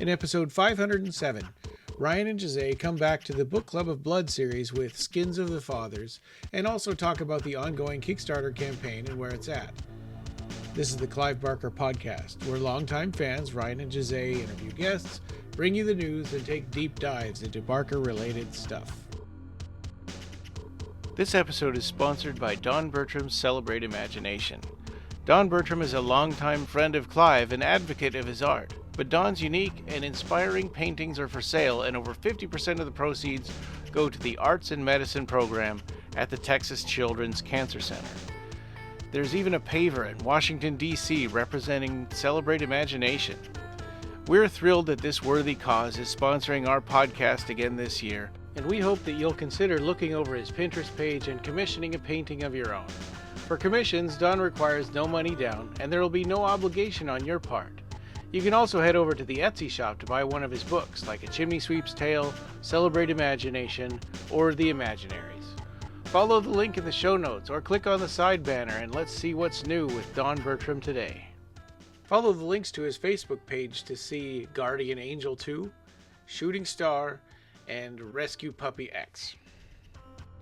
In episode 507, Ryan and Jose come back to the Book Club of Blood series with Skins of the Fathers, and also talk about the ongoing Kickstarter campaign and where it's at. This is the Clive Barker Podcast, where longtime fans Ryan and Jose interview guests, bring you the news, and take deep dives into Barker-related stuff. This episode is sponsored by Don Bertram's Celebrate Imagination. Don Bertram is a longtime friend of Clive and advocate of his art, but Don's unique and inspiring paintings are for sale, and over 50% of the proceeds go to the Arts and Medicine program at the Texas Children's Cancer Center. There's even a paver in Washington, D.C. representing Celebrate Imagination. We're thrilled that this worthy cause is sponsoring our podcast again this year, and we hope that you'll consider looking over his Pinterest page and commissioning a painting of your own. For commissions, Don requires no money down, and there will be no obligation on your part. You can also head over to the Etsy shop to buy one of his books, like A Chimney Sweep's Tale, Celebrate Imagination, or The Imaginaries. Follow the link in the show notes, or click on the side banner, and let's see what's new with Don Bertram today. Follow the links to his Facebook page to see Guardian Angel 2, Shooting Star, and Rescue Puppy X.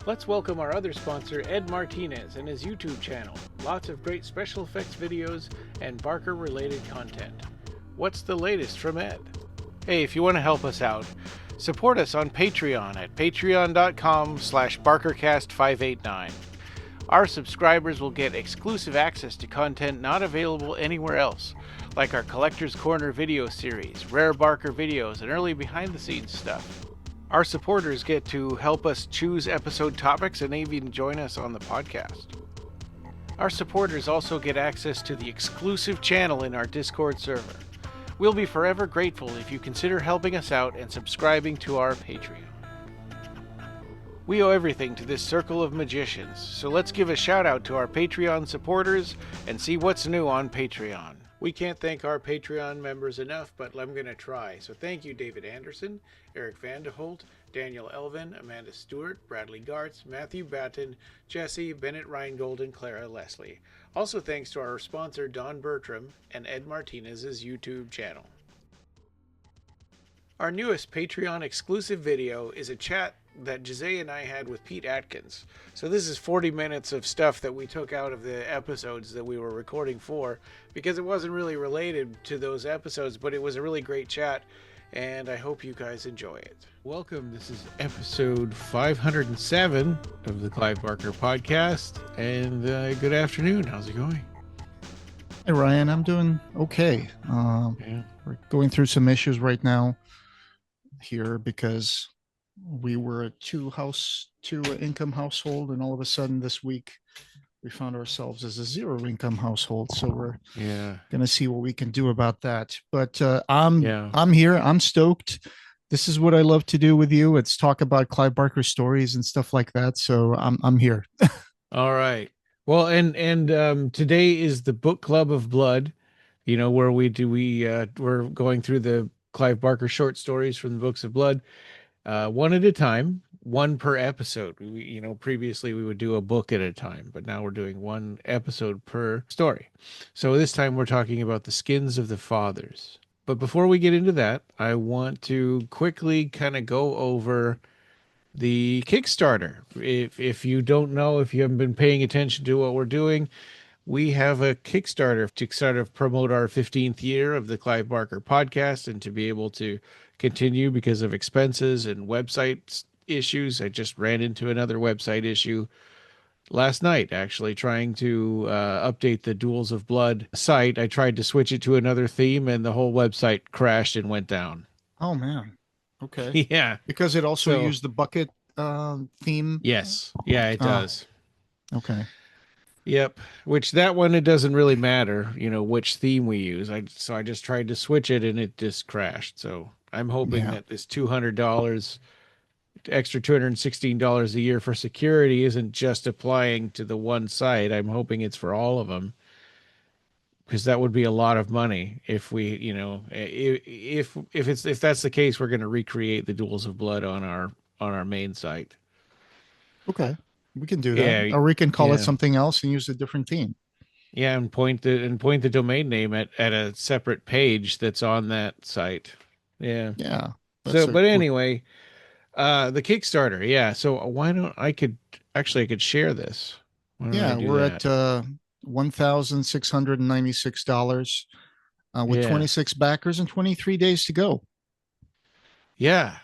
Let's welcome our other sponsor, Ed Martinez, and his YouTube channel. Lots of great special effects videos and Barker-related content. What's the latest from Ed? Hey, if you want to help us out, support us on Patreon at patreon.com/BarkerCast589. Our subscribers will get exclusive access to content not available anywhere else, like our Collector's Corner video series, rare Barker videos, and early behind-the-scenes stuff. Our supporters get to help us choose episode topics and even join us on the podcast. Our supporters also get access to the exclusive channel in our Discord server. We'll be forever grateful if you consider helping us out and subscribing to our Patreon. We owe everything to this circle of magicians, so let's give a shout out to our Patreon supporters and see what's new on Patreon. We can't thank our Patreon members enough, but I'm going to try. So thank you, David Anderson, Erik Van T Holt, Daniel Elven, Amanda Stewart, Bradley Gartz, Matthew Batten, Jesse, Bennett Reingold, and Clara Leslie. Also thanks to our sponsor, Don Bertram, and Ed Martinez's YouTube channel. Our newest Patreon exclusive video is a chat that Jose and I had with Pete Atkins. So this is 40 minutes of stuff that we took out of the episodes that we were recording for, because it wasn't really related to those episodes, but it was a really great chat, and I hope you guys enjoy it. Welcome, this is episode 507 of the Clive Barker Podcast, and good afternoon. How's it going? Hey Ryan, I'm doing okay. We're going through some issues right now here because we were a two income household, and all of a sudden this week we found ourselves as a zero income household. So we're gonna see what we can do about that. But I'm here. I'm stoked. This is what I love to do with you. It's talk about Clive Barker stories and stuff like that. So I'm here. All right. Well, and today is the Book Club of Blood. You know, where we're going through the Clive Barker short stories from the Books of Blood. One at a time, one per episode. Previously we would do a book at a time, but now we're doing one episode per story. So this time we're talking about the Skins of the Fathers. But before we get into that, I want to quickly kind of go over the Kickstarter. If you don't know, if you haven't been paying attention to what we're doing, we have a Kickstarter to sort of promote our 15th year of the Clive Barker Podcast and to be able to continue because of expenses and website issues. I just ran into another website issue last night, actually, trying to update the Duels of Blood site. I tried to switch it to another theme, and the whole website crashed and went down. Oh, man. Okay. Yeah. Because it also used the bucket theme? Yes. Yeah, it does. Okay. Yep. Which that one, it doesn't really matter, which theme we use. So I just tried to switch it, and it just crashed. So I'm hoping that this $200, extra $216 a year for security isn't just applying to the one site. I'm hoping it's for all of them, because that would be a lot of money if we, if that's the case, we're going to recreate the Duels of Blood on our main site. Okay, we can do that, or we can call it something else and use a different theme. Yeah, and point the domain name at a separate page that's on that site. Yeah. Yeah, So, that's a but great. anyway, the Kickstarter. Yeah. So why don't I could share this. Why don't I Yeah, do we're at that? $1,696 with Yeah. 26 backers and 23 days to go. Yeah.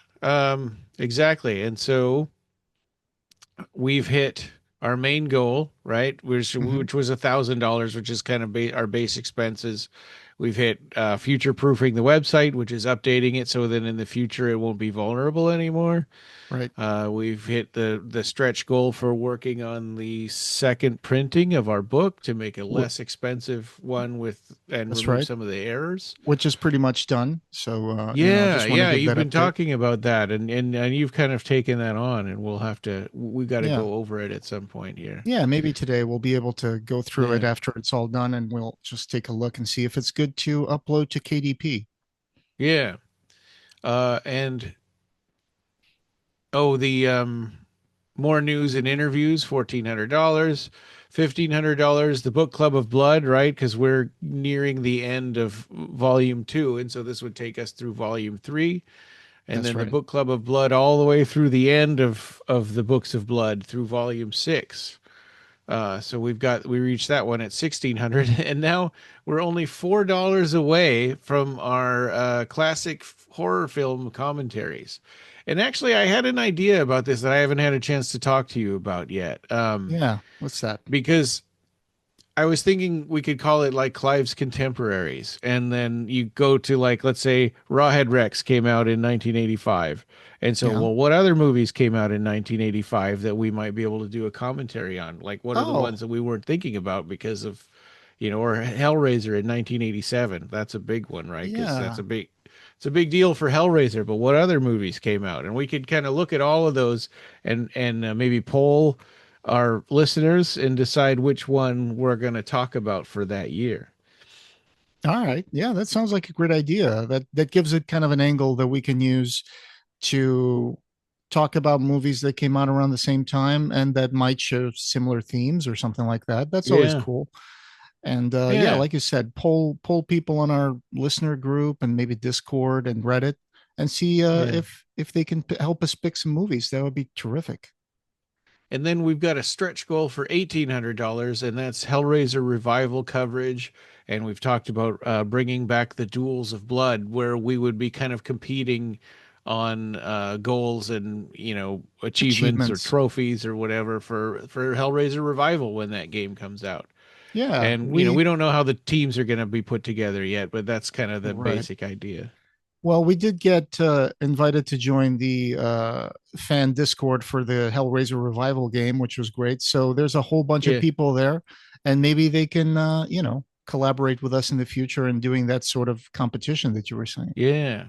Exactly. And so we've hit our main goal, right? Hmm. Which was $1,000, which is kind of our base expenses. We've hit future proofing the website, which is updating it so that in the future it won't be vulnerable anymore. Right. We've hit the stretch goal for working on the second printing of our book to make a Wh- less expensive one with and That's remove right. some of the errors. Which is pretty much done. So, Yeah, just want to yeah, give you've that been update. talking about that, and you've kind of taken that on, and we got to Yeah. go over it at some point here. Yeah, maybe today we'll be able to go through it Yeah, after it's all done and we'll just take a look and see if it's good to upload to KDP. yeah, and oh, the more news and interviews, $1,400, $1,500. The Book Club of Blood, right? Because we're nearing the end of Volume 2, and so this would take us through Volume 3. And That's then the right. Book Club of Blood all the way through the end of the Books of Blood through Volume 6. So we reached that one at 1,600, and now we're only $4 away from our classic horror film commentaries. And actually, I had an idea about this that I haven't had a chance to talk to you about yet. Yeah. What's that? Because I was thinking we could call it like Clive's contemporaries, and then you go to, like, let's say Rawhead Rex came out in 1985, and so, Yeah. well, what other movies came out in 1985 that we might be able to do a commentary on? Like, what are the Oh, ones that we weren't thinking about because of, or Hellraiser in 1987? That's a big one, right? Because yeah. it's a big deal for Hellraiser. But what other movies came out? And we could kind of look at all of those and maybe poll our listeners and decide which one we're going to talk about for that year. All right. Yeah, that sounds like a great idea. That gives it kind of an angle that we can use to talk about movies that came out around the same time and that might share similar themes or something like that. That's always Yeah. cool. And yeah, Yeah. like you said, poll people on our listener group and maybe Discord and Reddit and see Yeah. if they can help us pick some movies. That would be terrific. And then we've got a stretch goal for $1,800, and that's Hellraiser revival coverage. And we've talked about bringing back the Duels of Blood, where we would be kind of competing on goals and achievements or Achievements. trophies or whatever for Hellraiser revival when that game comes out. Yeah, And we we don't know how the teams are going to be put together yet, but that's kind of the right. basic idea. Well, we did get invited to join the fan Discord for the Hellraiser revival game, which was great. So there's a whole bunch of Yeah. people there, and maybe they can, collaborate with us in the future in doing that sort of competition that you were saying. Yeah.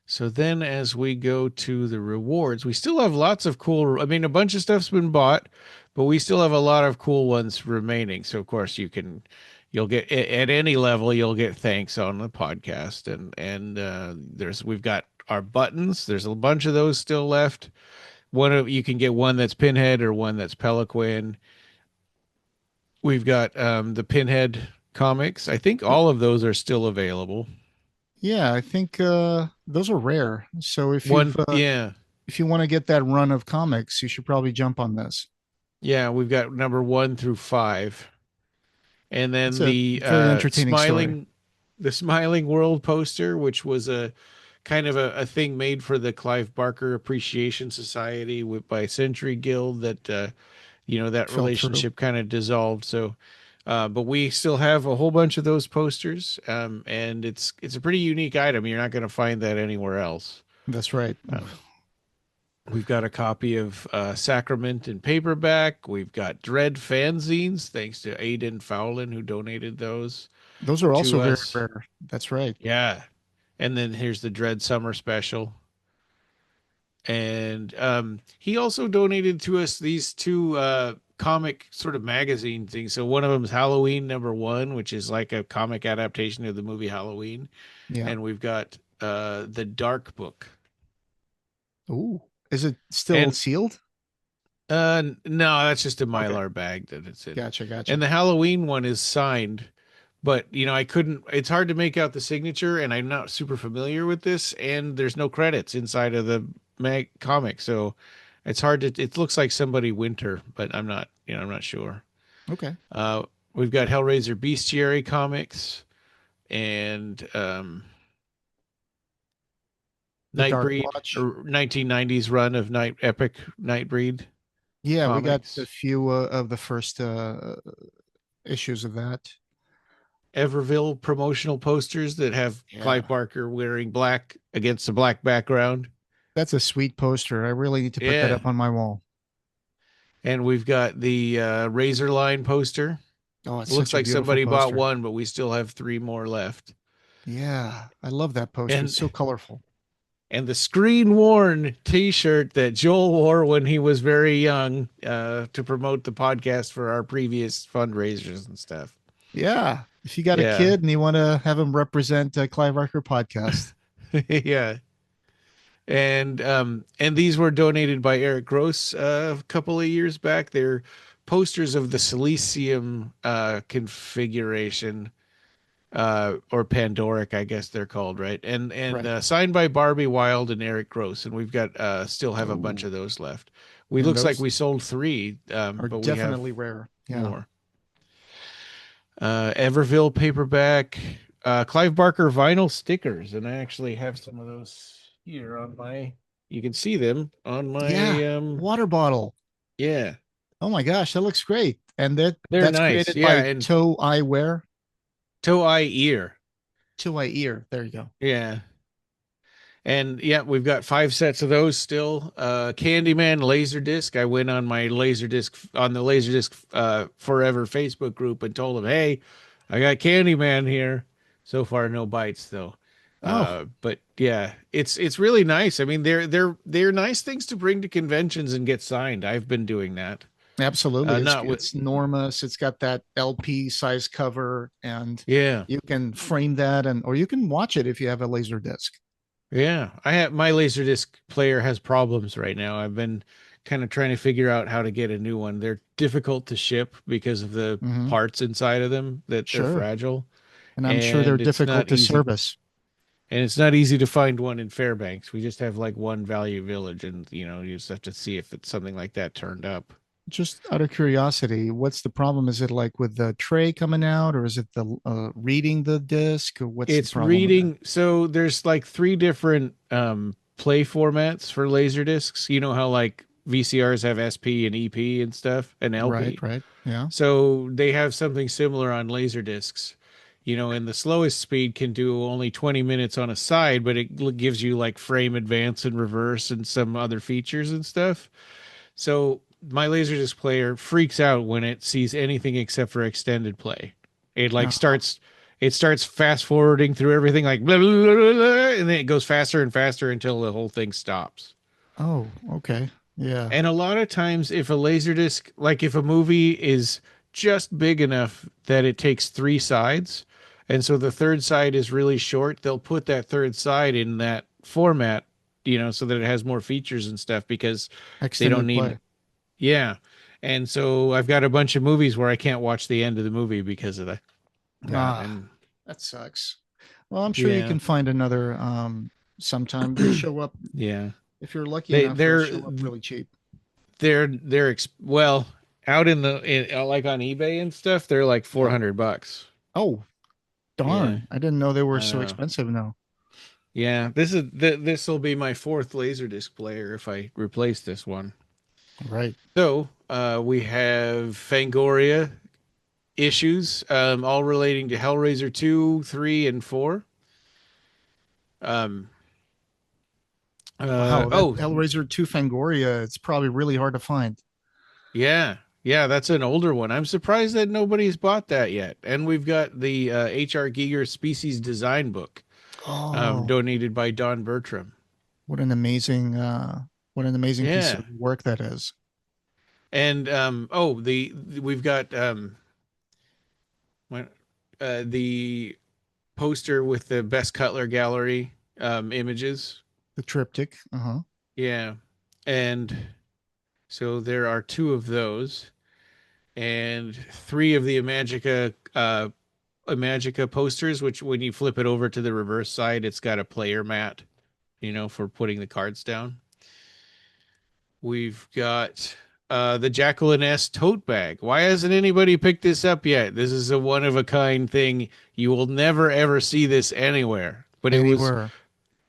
So then as we go to the rewards, we still have lots of cool, I mean, a bunch of stuff's been bought, but we still have a lot of cool ones remaining. So of course you'll get at any level, you'll get thanks on the podcast. And we've got our buttons. There's a bunch of those still left. You can get one that's Pinhead or one that's Peliquin. We've got the Pinhead comics. I think all of those are still available. Yeah, I think those are rare. So Yeah. if you want to get that run of comics, you should probably jump on this. Yeah, we've got number 1 through 5. And It's then a very entertaining story. the smiling world poster, which was a kind of a thing made for the Clive Barker Appreciation Society by Century Guild that that Fell through. relationship kind of dissolved. So but we still have a whole bunch of those posters, and it's a pretty unique item. You're not going to find that anywhere else. That's right. Um, we've got a copy of Sacrament in paperback. We've got Dread fanzines, thanks to Aidan Fowlin, who donated those Those are to also very us. rare. That's right. Yeah. And then here's the Dread Summer Special. And he also donated to us these two comic sort of magazine things. So one of them is Halloween #1, which is like a comic adaptation of the movie Halloween. Yeah. And we've got the Dark Book. Ooh. Is it still And sealed? no, that's just a Okay. Mylar bag that it's in. Gotcha. And Gotcha. the Halloween one is signed but I couldn't. It's hard to make out the signature, and I'm not super familiar with this, and there's no credits inside of the comic, so it's hard to. It looks like somebody Winter, but I'm not. I'm not sure. Okay. Uh, we've got Hellraiser Bestiary comics and The Dark Nightbreed, Watch. or 1990s run of Epic Nightbreed Yeah, we got a comics. few of the first issues of that. Everville promotional posters that have Yeah. Clive Barker wearing black against a black background. That's a sweet poster. I really need to put that Yeah. up on my wall. And we've got the Razor Line poster. Oh, it's It looks such a like beautiful somebody bought poster. one, but we still have three more left. Yeah, I love that poster. It's And so colorful. and the screen worn T-shirt that Joel wore when he was very young to promote the podcast for our previous fundraisers and stuff. Yeah. If you got a Yeah, kid and you want to have him represent Clive Barker Podcast. yeah. And these were donated by Eric Gross a couple of years back. They're posters of the Silesium configuration, or Pandoric, I guess they're called, right? And Right. signed by Barbie Wild and Eric Gross, and we've got still have a bunch Oh, of those left. We and looks like those we sold three, are but we have definitely rare. Yeah. more. Everville paperback, Clive Barker vinyl stickers, and I actually have some of those here on my. You can see them on Yeah. my. Water bottle. Yeah, Oh my gosh, that looks great. And they're that's nice. created Yeah, by and Toe Eyewear. toe eye ear. Toe Eye Ear. There you go. Yeah. And yeah, we've got five sets of those still. Candyman Laserdisc. I went on my Laserdisc Forever Facebook group and told them, "Hey, I got Candyman here." So far, no bites though. Oh, But yeah, it's really nice. I mean, they're nice things to bring to conventions and get signed. I've been doing that. absolutely. Not with It's enormous. It's got that LP size cover, and Yeah, you can frame that, and or you can watch it if you have a laser disc. yeah. I have my Laserdisc player has problems right now. I've been kind of trying to figure out how to get a new one. They're difficult to ship because of the Hmm. parts inside of them that they're Sure. fragile, And I'm sure they're and it's difficult not to easy. service. And it's not easy to find one in Fairbanks. We just have like one Value Village, and you just have to see if it's something like that turned up. Just out of curiosity, what's the problem? Is it like with the tray coming out, or is it the reading the disc, or what's the It's problem with that? reading. So there's like three different play formats for laser discs. You know how like VCRs have SP and EP and stuff, and Right, LP. right. Yeah. So they have something similar on laser discs. And the slowest speed can do only 20 minutes on a side, but it gives you like frame advance and reverse and some other features and stuff. So my Laserdisc player freaks out when it sees anything except for extended play. It like Uh, starts fast forwarding through everything like blah, blah, blah, blah, blah, and then it goes faster and faster until the whole thing stops. oh, okay. Yeah. And a lot of times if a Laserdisc, like if a movie is just big enough that it takes three sides, and so the third side is really short, they'll put that third side in that format, so that it has more features and stuff because they don't Extended need. play. Yeah. And so I've got a bunch of movies where I can't watch the end of the movie because of that. Ah, And that sucks. Well, I'm sure you yeah, can find another sometime. They show up yeah. if you're lucky They enough, they'll they're show up really cheap. well, out like on eBay and stuff, they're like Yeah. $400. Oh, Yeah. darn. I didn't know they were I so know. expensive now. Yeah, this will be my fourth Laserdisc player if I replace this one. Right. So, we have Fangoria issues, all relating to Hellraiser 2, 3, and 4. Um, Wow, that oh, Hellraiser 2 Fangoria, it's probably really hard to find. yeah. Yeah, that's an older one. I'm surprised that nobody's bought that yet. And we've got the H.R. Giger Species Design Book, Oh, donated by Don Bertram. what an amazing piece Yeah. of work that is. And we've got what- the poster with the Best Cutler Gallery images. The triptych. Uh-huh. Yeah. And so there are two of those, and three of the Imagica Magica posters, which when you flip it over to the reverse side, it's got a player mat, for putting the cards down. We've got the Jacqueline S tote bag. Why hasn't anybody picked this up yet? This is a one of a kind thing. You will never ever see this anywhere. But it was Anywhere.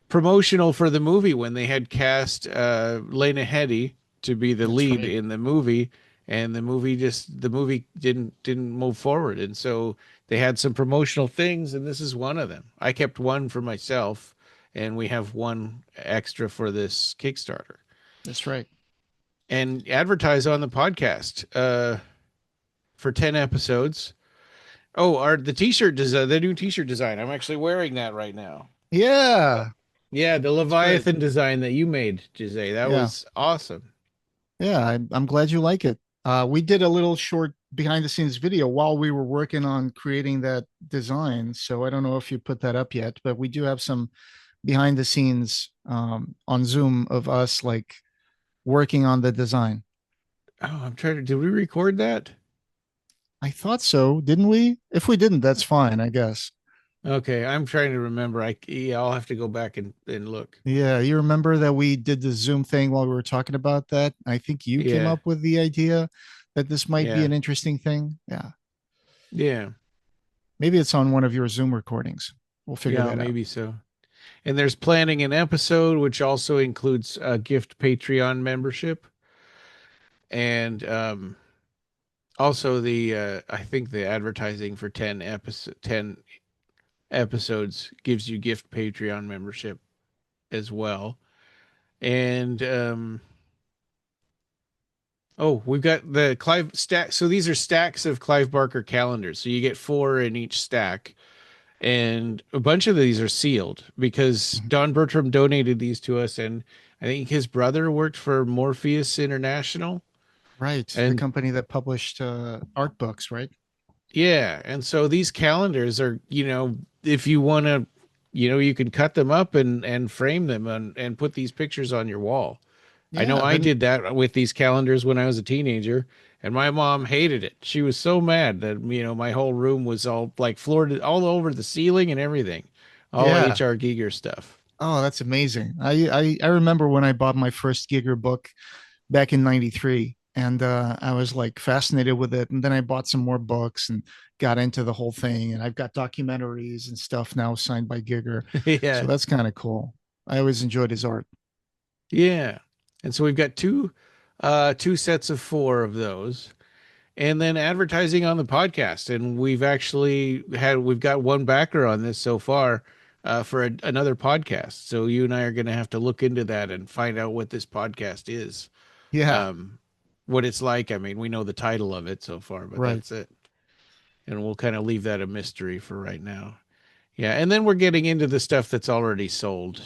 promotional for the movie when they had cast Lena Headey to be the That's lead right. in the movie, and the movie didn't move forward, and so they had some promotional things, and this is one of them. I kept one for myself, and we have one extra for this Kickstarter, That's right. and advertise on the podcast for 10 episodes. Oh, the t-shirt design, the new t-shirt design. I'm actually wearing that right now. Yeah. Yeah, the That's great. Leviathan design that you made, Jose, that Yeah. was awesome. Yeah. I'm glad you like it. We did a little short behind the scenes video while we were working on creating that design. So I don't know if you put that up yet, but we do have some behind the scenes on Zoom of us like working on the design. Oh, I'm trying to. Did we record that? I thought so, didn't we? If we didn't, that's fine, I guess. Okay, I'm trying to remember. Yeah, I'll have to go back and look. Yeah, you remember that we did the Zoom thing while we were talking about that? I think you came Yeah, up with the idea that this might be yeah, an interesting thing. Yeah. yeah, Maybe it's on one of your Zoom recordings. We'll figure yeah, that out. maybe so. And there's planning an episode, which also includes a gift Patreon membership, and also the I think the advertising for 10 episodes gives you gift Patreon membership as well. And oh, we've got the Clive stack. So these are stacks of Clive Barker calendars. So you get four in each stack. And a bunch of these are sealed because Mhm. Don Bertram donated these to us. And I think his brother worked for Morpheus International. Right. The And company that published art books, right? yeah. And so these calendars are, if you want to, you can cut them up and frame them and put these pictures on your wall. I know Yeah. I Then, did that with these calendars when I was a teenager, and my mom hated it. She was so mad that, my whole room was all like floored all over the ceiling and everything, all yeah. H.R. Giger stuff. Oh, that's amazing. I remember when I bought my first Giger book back in 93, and I was like fascinated with it, and then I bought some more books and got into the whole thing, and I've got documentaries and stuff now signed by Giger, so Yeah. that's kind of cool. I always enjoyed his art. Yeah. And so we've got two sets of four of those. And then advertising on the podcast. And we've got one backer on this so far for another podcast. So you and I are going to have to look into that and find out what this podcast is, Yeah. um, what it's like. I mean, we know the title of it so far, but Right. that's it. And we'll kind of leave that a mystery for right now. Yeah. And then we're getting into the stuff that's already sold,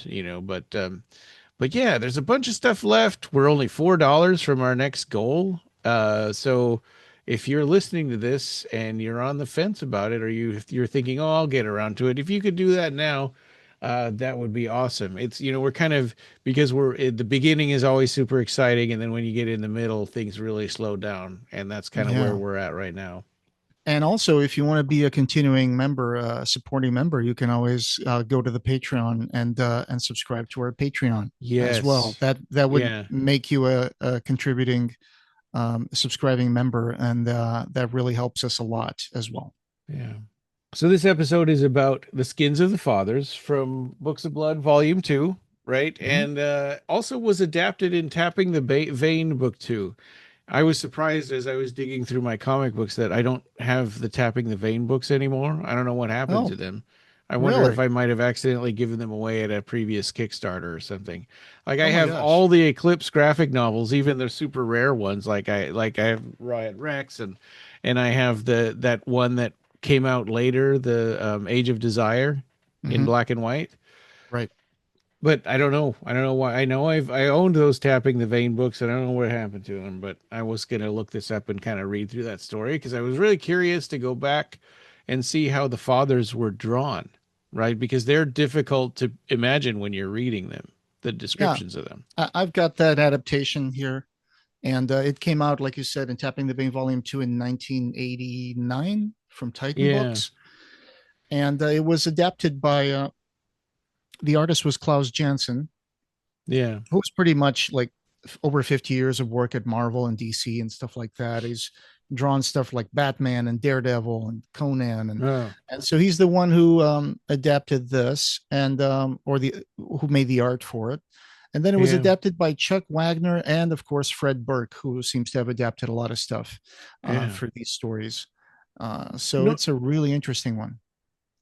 but yeah, there's a bunch of stuff left. We're only $4 from our next goal. So if you're listening to this and you're on the fence about it, or if you're thinking, oh, I'll get around to it, if you could do that now, that would be awesome. It's, we're kind of, because the beginning is always super exciting. And then when you get in the middle, things really slow down. And that's kind of where Yeah. we're at right now. And also, if you want to be a continuing member, supporting member, you can always go to the Patreon and subscribe to our Patreon as well. Yes. That would Yeah. make you a contributing, subscribing member, and that really helps us a lot as well. Yeah. So this episode is about the skins of the fathers from Books of Blood, Volume 2, right? Mhm. And also was adapted in Tapping the Vein Book 2. I was surprised as I was digging through my comic books that I don't have the Tapping the Vein books anymore. I don't know what happened to Oh, them. I wonder if really? I might have accidentally given them away at a previous Kickstarter or something. Like I Oh my have gosh. all the Eclipse graphic novels, even the super rare ones. Like I have Riot Rex and I have that one that came out later, the Age of Desire in Hmm. black and white. Right. But I don't know. I don't know why. I know I owned those Tapping the Vein books, and I don't know what happened to them. But I was gonna look this up and kind of read through that story because I was really curious to go back and see how the fathers were drawn, right? Because they're difficult to imagine when you're reading them, the Yeah. descriptions of them. I've got that adaptation here, and it came out, like you said, in Tapping the Vein Volume 2 in 1989 from Titan Yeah, Books. and it was adapted by the artist was Klaus Janson, Yeah. who was pretty much like over 50 years of work at Marvel and DC and stuff like that. He's drawn stuff like Batman and Daredevil and Conan, Oh, and so he's the one who adapted this, and or the who made the art for it. And then it was yeah. adapted by Chuck Wagner and, of course, Fred Burke, who seems to have adapted a lot of stuff Yeah. for these stories. So No, it's a really interesting one.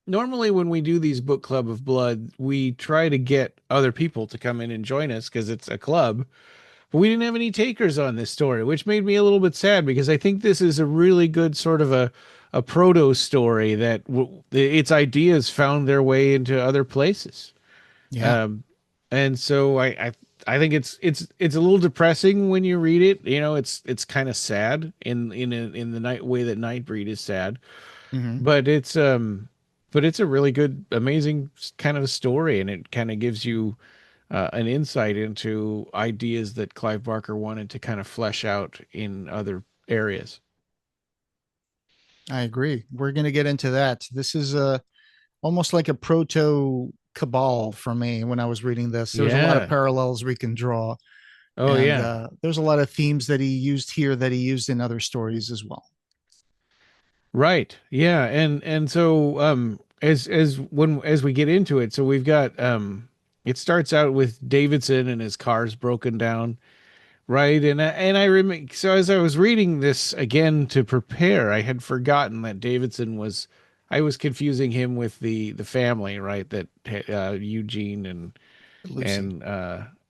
normally when we do these book club of blood, we try to get other people to come in and join us because it's a club. But we didn't have any takers on this story, which made me a little bit sad because I think this is a really good sort of a proto story that its ideas found their way into other places. Yeah. Um, and so I think it's a little depressing when you read it. You know, it's kind of sad in the night way that Nightbreed is sad, Hmm. but it's a really good, amazing kind of a story, and it kind of gives you an insight into ideas that Clive Barker wanted to kind of flesh out in other areas. I agree. We're going to get into that. This is almost like a proto Cabal for me when I was reading this. There's a lot of Yeah. parallels we can draw, Oh and yeah. there's a lot of themes that he used here that he used in other stories as well. Right. Yeah. And so as we get into it, so we've got it starts out with Davidson and his car's broken down, right? And I remember, so as I was reading this again to prepare, I had forgotten that Davidson was, I was confusing him with the family, right? That Eugene Lucy and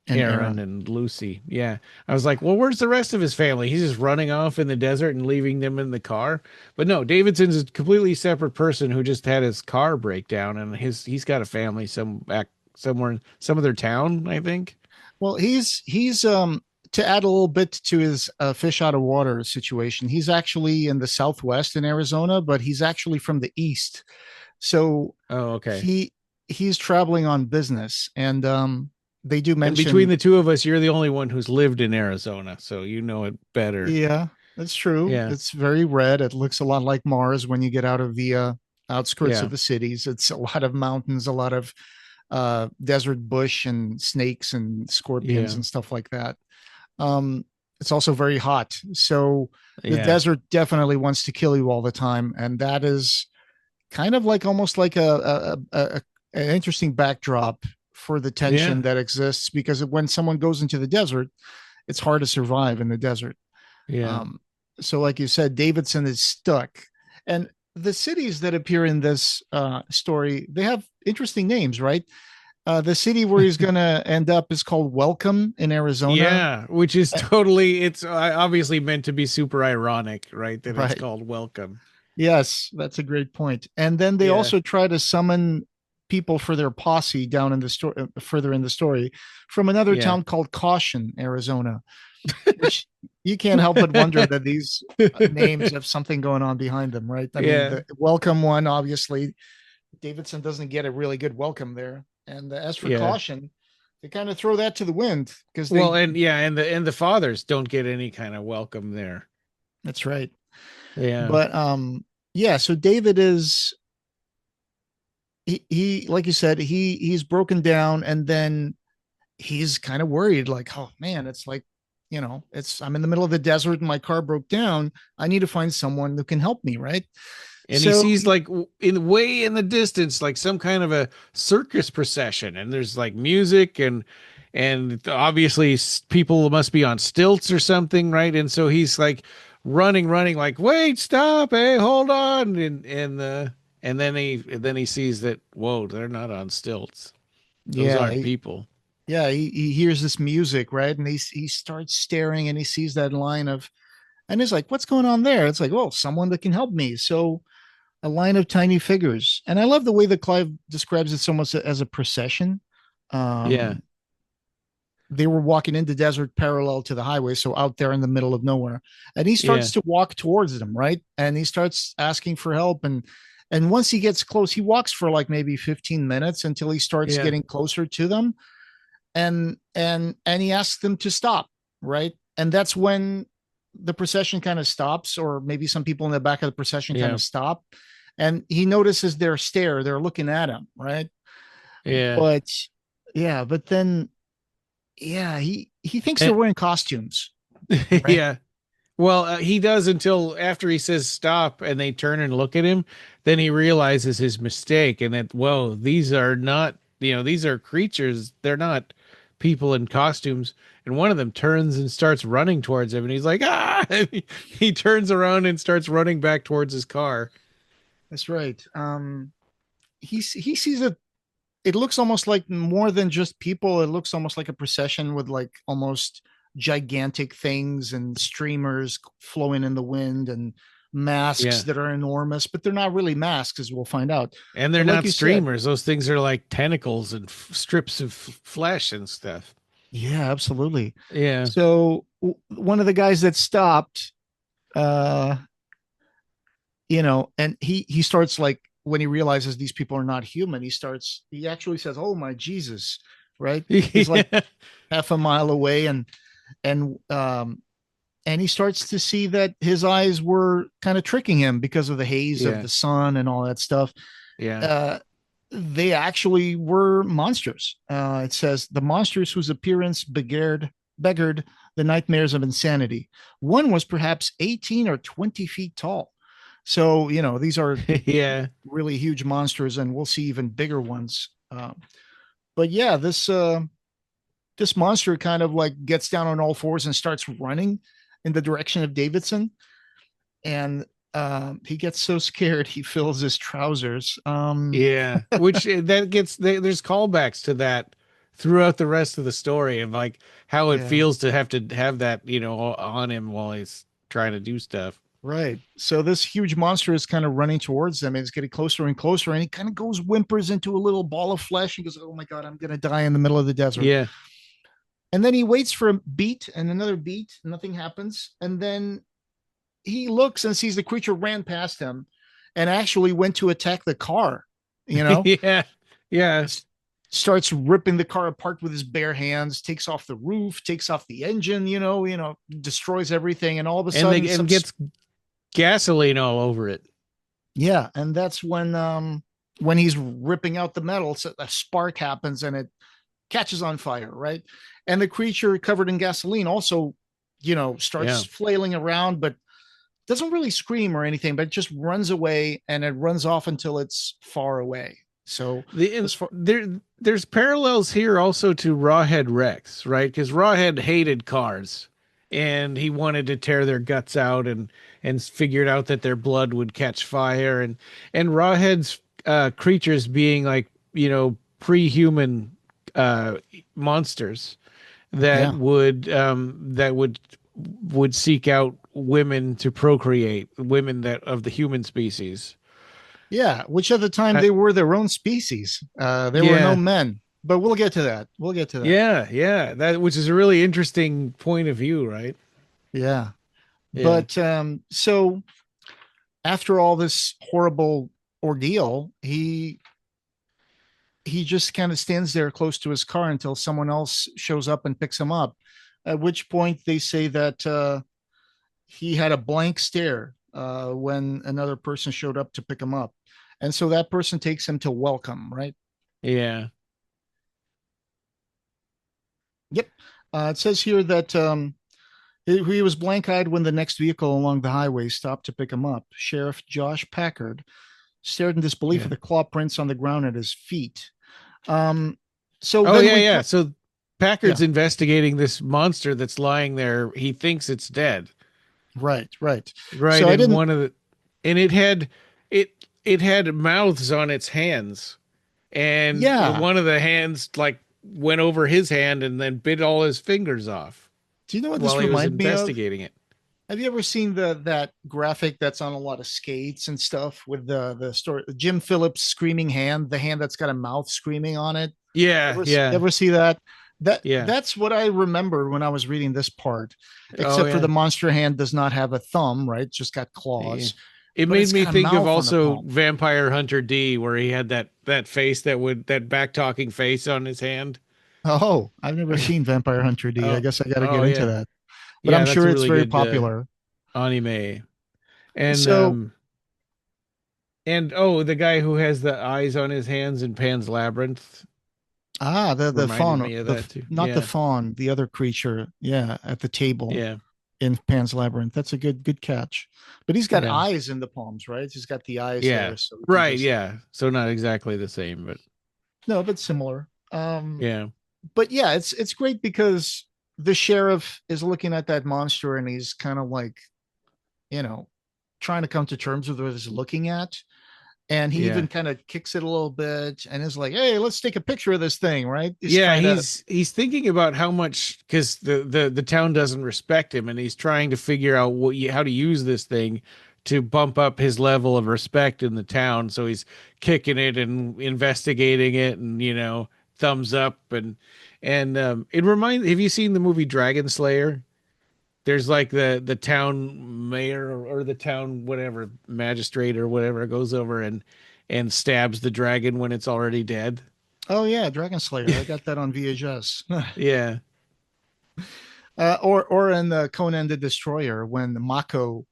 and Aaron Aaron. and Lucy. Yeah. I was like, well, where's the rest of his family? He's just running off in the desert and leaving them in the car. But no, Davidson's a completely separate person who just had his car break down, and he's got a family somewhere in some other town, I think. Well, he's to add a little bit to his fish out of water situation. He's actually in the Southwest in Arizona, but he's actually from the East. So Oh, okay. he he's traveling on business, and they do And between mention, the two of us, you're the only one who's lived in Arizona, so you know it better. yeah, that's true. Yeah. It's very red. It looks a lot like Mars when you get out of the outskirts Yeah. of the cities. It's a lot of mountains, a lot of desert bush and snakes and scorpions Yeah. and stuff like that. Um, it's also very hot. So the Yeah. desert definitely wants to kill you all the time. And that is kind of like almost like an interesting backdrop for the Yeah. tension that exists, because when someone goes into the desert, it's hard to survive in the desert. Yeah. Um, so, like you said, Davidson is stuck. And the cities that appear in this story, they have interesting names, right? The city where he's going to end up is called Welcome in Arizona. Yeah, which is Uh, totally, it's obviously meant to be super ironic, right? That it's Right. called Welcome. Yes, that's a great point. And then they Yeah. also try to summon people for their posse down in the story, further in the story, from another Yeah. town called Caution, Arizona, which you can't help but wonder that these names have something going on behind them, right? I mean, Yeah. the welcome one, obviously, Davidson doesn't get a really good welcome there. And as for Yeah. Caution, they kind of throw that to the wind because Well, they, and yeah, and the fathers don't get any kind of welcome there. that's right. Yeah. But yeah, so David is he like you said, he's broken down, and then he's kind of worried, like, oh man, it's like, it's I'm in the middle of the desert and my car broke down. I need to find someone who can help me, right? And he So sees like in way in the distance like some kind of a circus procession, and there's like music and obviously people must be on stilts or something, right? And so he's like running like, wait, stop, hey, hold on, and then he sees that, whoa, they're not on stilts, those yeah, aren't people. he hears this music, right? And he starts staring, and he sees that line of, and he's like, what's going on there? It's like, well, someone that can help me. So a line of tiny figures. And I love the way that Clive describes it so much as a procession. Yeah. Um, they were walking in the desert parallel to the highway, so out there in the middle of nowhere. And he Yeah. starts to walk towards them, right? And he starts asking for help. And once he gets close, he walks for like maybe 15 minutes until he starts Yeah. getting closer to them. And he asks them to stop, right? And that's when the procession kind of stops, or maybe some people in the back of the procession kind Yeah. of stop, and he notices their stare. They're looking at him, right? Yeah. But yeah, but then yeah, he thinks they're And, wearing costumes, right? yeah. Well, he does until after he says stop and they turn and look at him. Then he realizes his mistake and that, whoa, these are not, these are creatures. They're not people in costumes. And one of them turns and starts running towards him. And he's like, ah! He turns around and starts running back towards his car. That's right. He sees it. It looks almost like more than just people. It looks almost like a procession with like almost gigantic things and streamers flowing in the wind and masks Yeah. that are enormous, but they're not really masks, as we'll find out. And they're But like not you said, streamers. Those things are like tentacles and strips of flesh and stuff. yeah, absolutely. Yeah. So one of the guys that stopped, uh, and he starts like when he realizes these people are not human, he actually says, "Oh my Jesus!" Right? He's like Yeah. half a mile away, and and he starts to see that his eyes were kind of tricking him because of the haze of Yeah. the sun and all that stuff. Yeah. Uh, they actually were monsters. It says the monsters whose appearance beggared the nightmares of insanity. One was perhaps 18 or 20 feet tall. So, these are Yeah. really huge monsters, and we'll see even bigger ones. But yeah, this monster kind of like gets down on all fours and starts running in the direction of Davidson. And he gets so scared he fills his trousers. Yeah, which that gets there's callbacks to that throughout the rest of the story of like how it Yeah, feels to have that, on him while he's trying to do stuff. right. So this huge monster is kind of running towards them, and it's getting closer and closer. And he kind of whimpers into a little ball of flesh. He goes, "Oh my God, I'm going to die in the middle of the desert." Yeah. And then he waits for a beat and another beat. Nothing happens. And then he looks and sees the creature ran past him and actually went to attack the car, Yeah. Yeah. starts ripping the car apart with his bare hands, takes off the roof, takes off the engine, destroys everything. And all of a sudden And gets gasoline all over it. yeah. And that's when he's ripping out the metal, so a spark happens and it catches on fire. Right. And the creature covered in gasoline also, starts flailing around, but doesn't really scream or anything, but it just runs away, and it runs off until it's far away. So there's parallels here also to Rawhead Rex, right? Because Rawhead hated cars, and he wanted to tear their guts out, and figured out that their blood would catch fire, and Rawhead's creatures being like pre-human monsters that yeah, would seek out women to procreate, women that of the human species. yeah. Which at the time I, they were their own species. There were no yeah, men, but we'll get to that. We'll get to that. yeah, that which is a really interesting point of view, right? Yeah. Yeah, But so after all this horrible ordeal, he just kind of stands there close to his car until someone else shows up and picks him up. At which point they say that he had a blank stare when another person showed up to pick him up. And so that person takes him to welcome, right? yeah, Yep. It says here that he was blank eyed when the next vehicle along the highway stopped to pick him up. Sheriff Josh Packard stared in disbelief yeah. at the claw prints on the ground at his feet. Um, so Oh then yeah, we, yeah. So yeah, Packard's investigating this monster that's lying there. He thinks it's dead, right, right. right? So I And didn't, one of the and it had mouths on its hands, and yeah. one of the hands like went over his hand and then bit all his fingers off Do you know what while this he was reminded me of? investigating it. Have you ever seen that graphic that's on a lot of skates and stuff with the story Jim Phillips screaming hand, the hand that's got a mouth screaming on it? Yeah, yeah, Ever see that? yeah. That's what I remember when I was reading this part, Oh except for yeah. the monster hand does not have a thumb, right? It's just got Yeah. claws, It but made it's me got a think of mouth on the also palm. Vampire Hunter D, where he had that face that back talking face on his hand. Oh, I've never seen Vampire Hunter D. I Oh, guess I got to oh get into yeah, that, but I'm yeah. That's sure a it's really very good popular. anime. And So And oh, the guy who has the eyes on his hands in Pan's Labyrinth Ah, the reminded fawn, me of that too. not the Yeah. fawn, the other creature. Yeah, at the table Yeah. in Pan's Labyrinth. That's a good catch. But he's got Yeah. eyes in the palms, right? He's got the eyes Yeah. there, so he can Right. just Yeah. So not exactly the same, but no, but similar. yeah. But yeah, it's great because the sheriff is looking at that monster and he's kind of like, you know, trying to come to terms with what he's looking at. And he Yeah. even kind of kicks it a little bit and is like, "Hey, let's take a picture of this thing," right? He's Yeah, trying to he's thinking about how much because the town doesn't respect him, and he's trying to figure out how to use this thing to bump up his level of respect in the town. So he's kicking it and investigating it, and thumbs up and it reminds. Have you seen the movie Dragon Slayer? There's like the town mayor or the town whatever magistrate or whatever goes over and stabs the dragon when it's already dead. oh yeah, Dragon Slayer. I got that on VHS. Yeah. Or in the Conan the Destroyer when Mako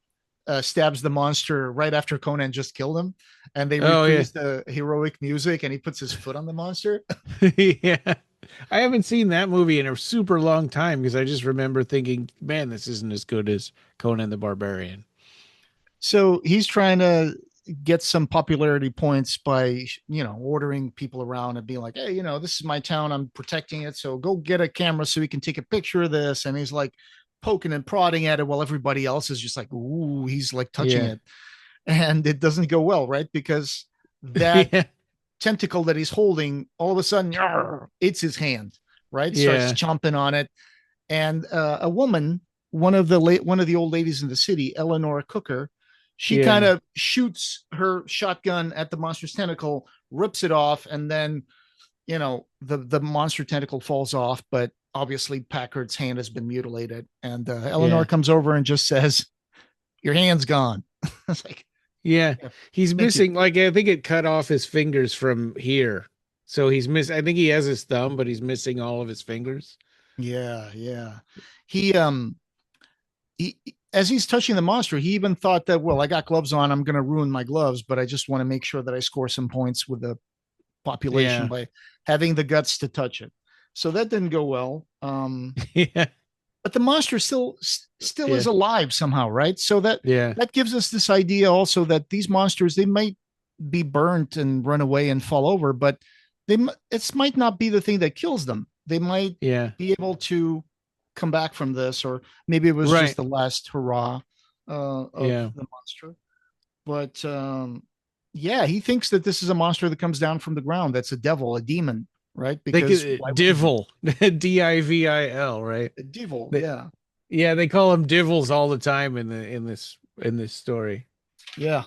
stabs the monster right after Conan just killed him, and they Oh yeah. reprise the heroic music, and he puts his foot on the monster. Yeah. I haven't seen that movie in a super long time because I just remember thinking, man, this isn't as good as Conan the Barbarian. So he's trying to get some popularity points by ordering people around and being like, hey, this is my town, I'm protecting it, so go get a camera so we can take a picture of this. And he's like poking and prodding at it while everybody else is just like, ooh, he's like touching Yeah. it, and it doesn't go well, right? Because that Yeah. tentacle that he's holding all of a sudden it's his hand, right? Starts Yeah. chomping on it. And a woman, one of the old ladies in the city, Eleanor Cooker, she kind Yeah. of shoots her shotgun at the monster's tentacle, rips it off, and then the monster tentacle falls off. But obviously Packard's hand has been mutilated, and Eleanor Yeah. comes over and just says, "Your hand's gone." It's like, Yeah. yeah, He's thank you. missing, like, I think it cut off his fingers from here. So I think he has his thumb, but he's missing all of his fingers. Yeah, yeah. He he as he's touching the monster, he even thought that, well, I got gloves on, I'm going to ruin my gloves, but I just want to make sure that I score some points with the population Yeah. by having the guts to touch it. So that didn't go well. Yeah. But the monster still Yeah. is alive somehow, right? So that Yeah. that gives us this idea also that these monsters, they might be burnt and run away and fall over, but it might not be the thing that kills them. They might Yeah. be able to come back from this, or maybe it was just Right. the last hurrah of Yeah. the monster. But yeah, he thinks that this is a monster that comes down from the ground. That's a devil, a demon, right? They Because could why wouldn't he? Divil, Divil, right? A devil, They, yeah, yeah, they call him Divils all the time in this story. yeah.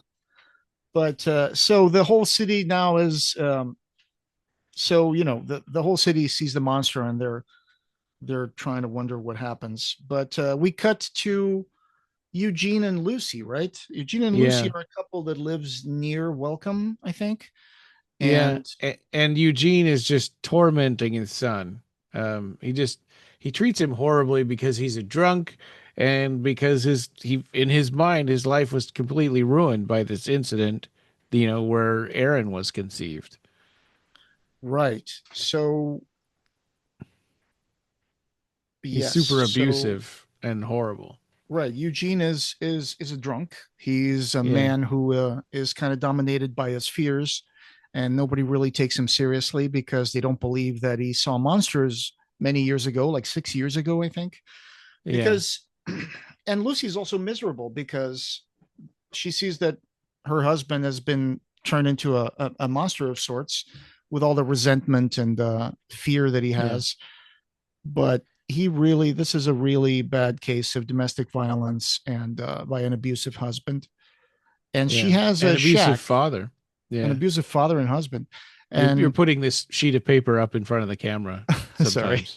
But so the whole city now is so the whole city sees the monster and they're trying to wonder what happens. But we cut to Eugene and Lucy, right? Eugene and Lucy Yeah. are a couple that lives near Welcome, I think. Yeah, And and Eugene is just tormenting his son. He treats him horribly because he's a drunk and because in his mind his life was completely ruined by this incident, where Aaron was conceived. right. So He's yes. super So abusive and horrible. right. Eugene is a drunk. He's a Yeah. man who is kind of dominated by his fears, and nobody really takes him seriously because they don't believe that he saw monsters many years ago, like 6 years ago, I think. Yeah. Because and Lucy's also miserable because she sees that her husband has been turned into a monster of sorts with all the resentment and fear that he Yeah. has. But this is a really bad case of domestic violence and by an abusive husband. And she Yeah. has An a abusive shack, father. an Yeah. abusive father and husband. You're And putting this sheet of paper up in front of the camera sorry.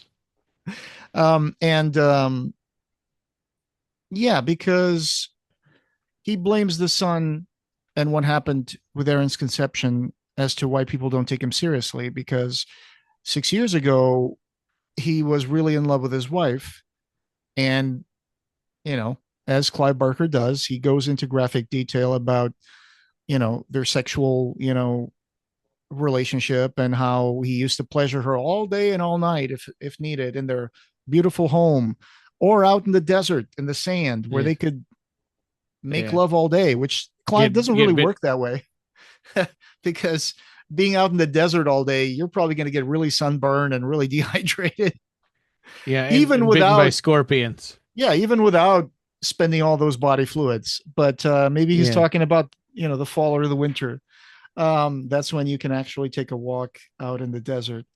sometimes. And yeah, because he blames the son and what happened with Aaron's conception as to why people don't take him seriously. Because 6 years ago, he was really in love with his wife. And, as Clive Barker does, he goes into graphic detail about their sexual, relationship, and how he used to pleasure her all day and all night if needed in their beautiful home, or out in the desert in the sand where Yeah. they could make Yeah. love all day, which Clive doesn't really Get bit. work that way. Because being out in the desert all day, you're probably going to get really sunburned and really dehydrated, Yeah, even and bitten by without, scorpions. yeah, even without spending all those body fluids. But maybe he's Yeah. talking about, the fall or the winter. That's when you can actually take a walk out in the desert.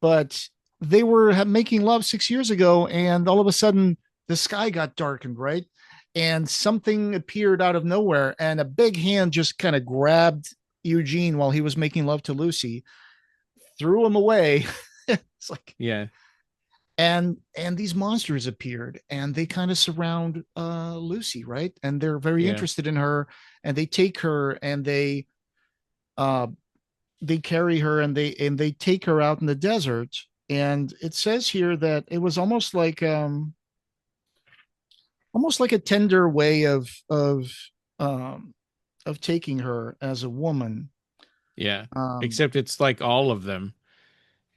But they were making love 6 years ago, and all of a sudden the sky got darkened, right? And something appeared out of nowhere, and a big hand just kind of grabbed Eugene while he was making love to Lucy, threw him away. It's like, Yeah. and these monsters appeared, and they kind of surround Lucy, right? And they're very Yeah. interested in her, and they take her, and uh they carry her, and they take her out in the desert. And it says here that it was almost like a tender way um of taking her as a woman. Yeah. um Except it's like all of them.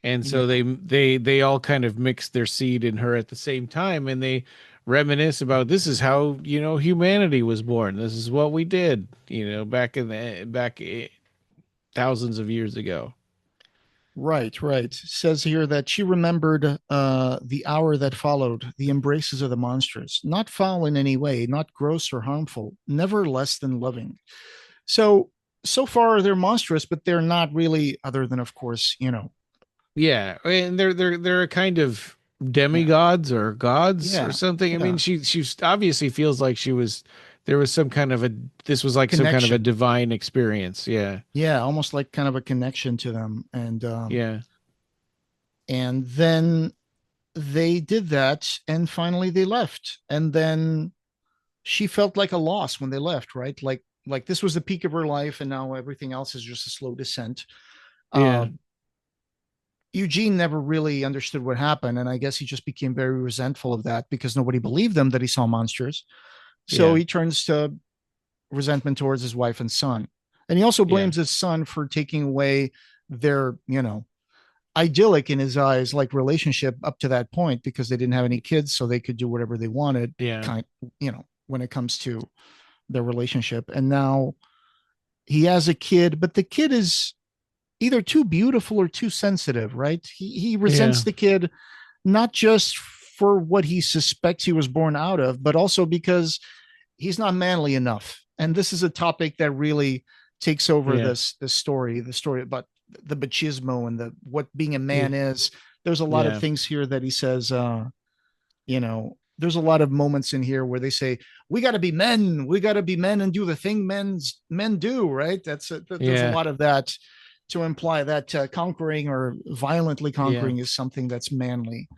And so yeah, they all kind of mix their seed in her at the same time, and they reminisce about this is how, humanity was born. This is what we did, back thousands of years ago. right. Says here that she remembered the hour that followed, the embraces of the monsters, not foul in any way, not gross or harmful, never less than loving. So far they're monstrous, but they're not really, other than, of course, Yeah, and they're a kind of yeah, demigods or gods or yeah, something. I mean, yeah, she obviously feels like there was some kind of a this was like some kind of a connection. divine experience. Yeah. Yeah, almost like kind of a connection to them. Yeah. And then they did that, and finally they left. And then she felt like a loss when they left, right? Like this was the peak of her life, and now everything else is just a slow descent. uh Yeah. Eugene never really understood what happened, and I guess he just became very resentful of that because nobody believed him that he saw monsters. So Yeah. he turns to resentment towards his wife and son. And he also Yeah. blames his son for taking away their, idyllic in his eyes, like relationship up to that point, because they didn't have any kids, so they could do whatever they wanted, Yeah. when it comes to their relationship. And now he has a kid, but the kid is either too beautiful or too sensitive, right? He Yeah. resents the kid, not just for what he suspects he was born out of, but also because he's not manly enough. And this is a topic that really takes over Yeah. this story, the story about the machismo and the what being a Yeah. man is. There's a lot of Yeah. things here that he says. There's a lot of moments in here where they say, we got to be men, and do the thing men do, right? There's a Yeah. lot of that to imply that conquering or violently Yeah. conquering is something that's manly.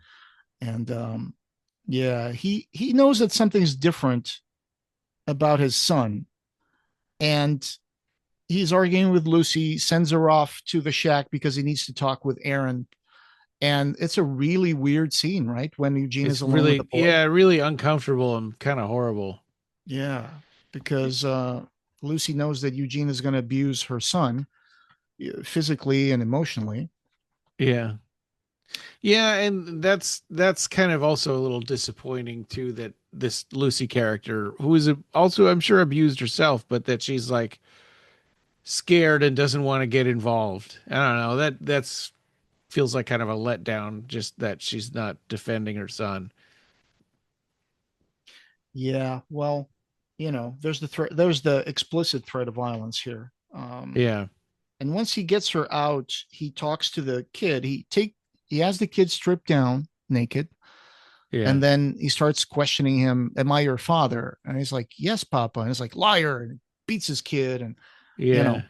And yeah, he knows that something's different about his son, and he's arguing with Lucy, sends her off to the shack because he needs to talk with Aaron. And it's a really weird scene, right? When Eugene is It's alone with the really, boy. yeah, really uncomfortable and kind of horrible. Yeah, because Lucy knows that Eugene is going to abuse her son physically and emotionally. Yeah. Yeah, and that's kind of also a little disappointing too, that this Lucy character, who is also I'm sure abused herself, but that she's like scared and doesn't want to get involved. I don't know. That's feels like kind of a letdown, just that she's not defending her son. Yeah, well, there's the explicit threat of violence here. Yeah. And once he gets her out, he talks to the kid. He has the kid stripped down naked, Yeah. and then he starts questioning him, am I your father? And he's like, yes, Papa. And he's like, liar, and beats his kid. And you Yeah. know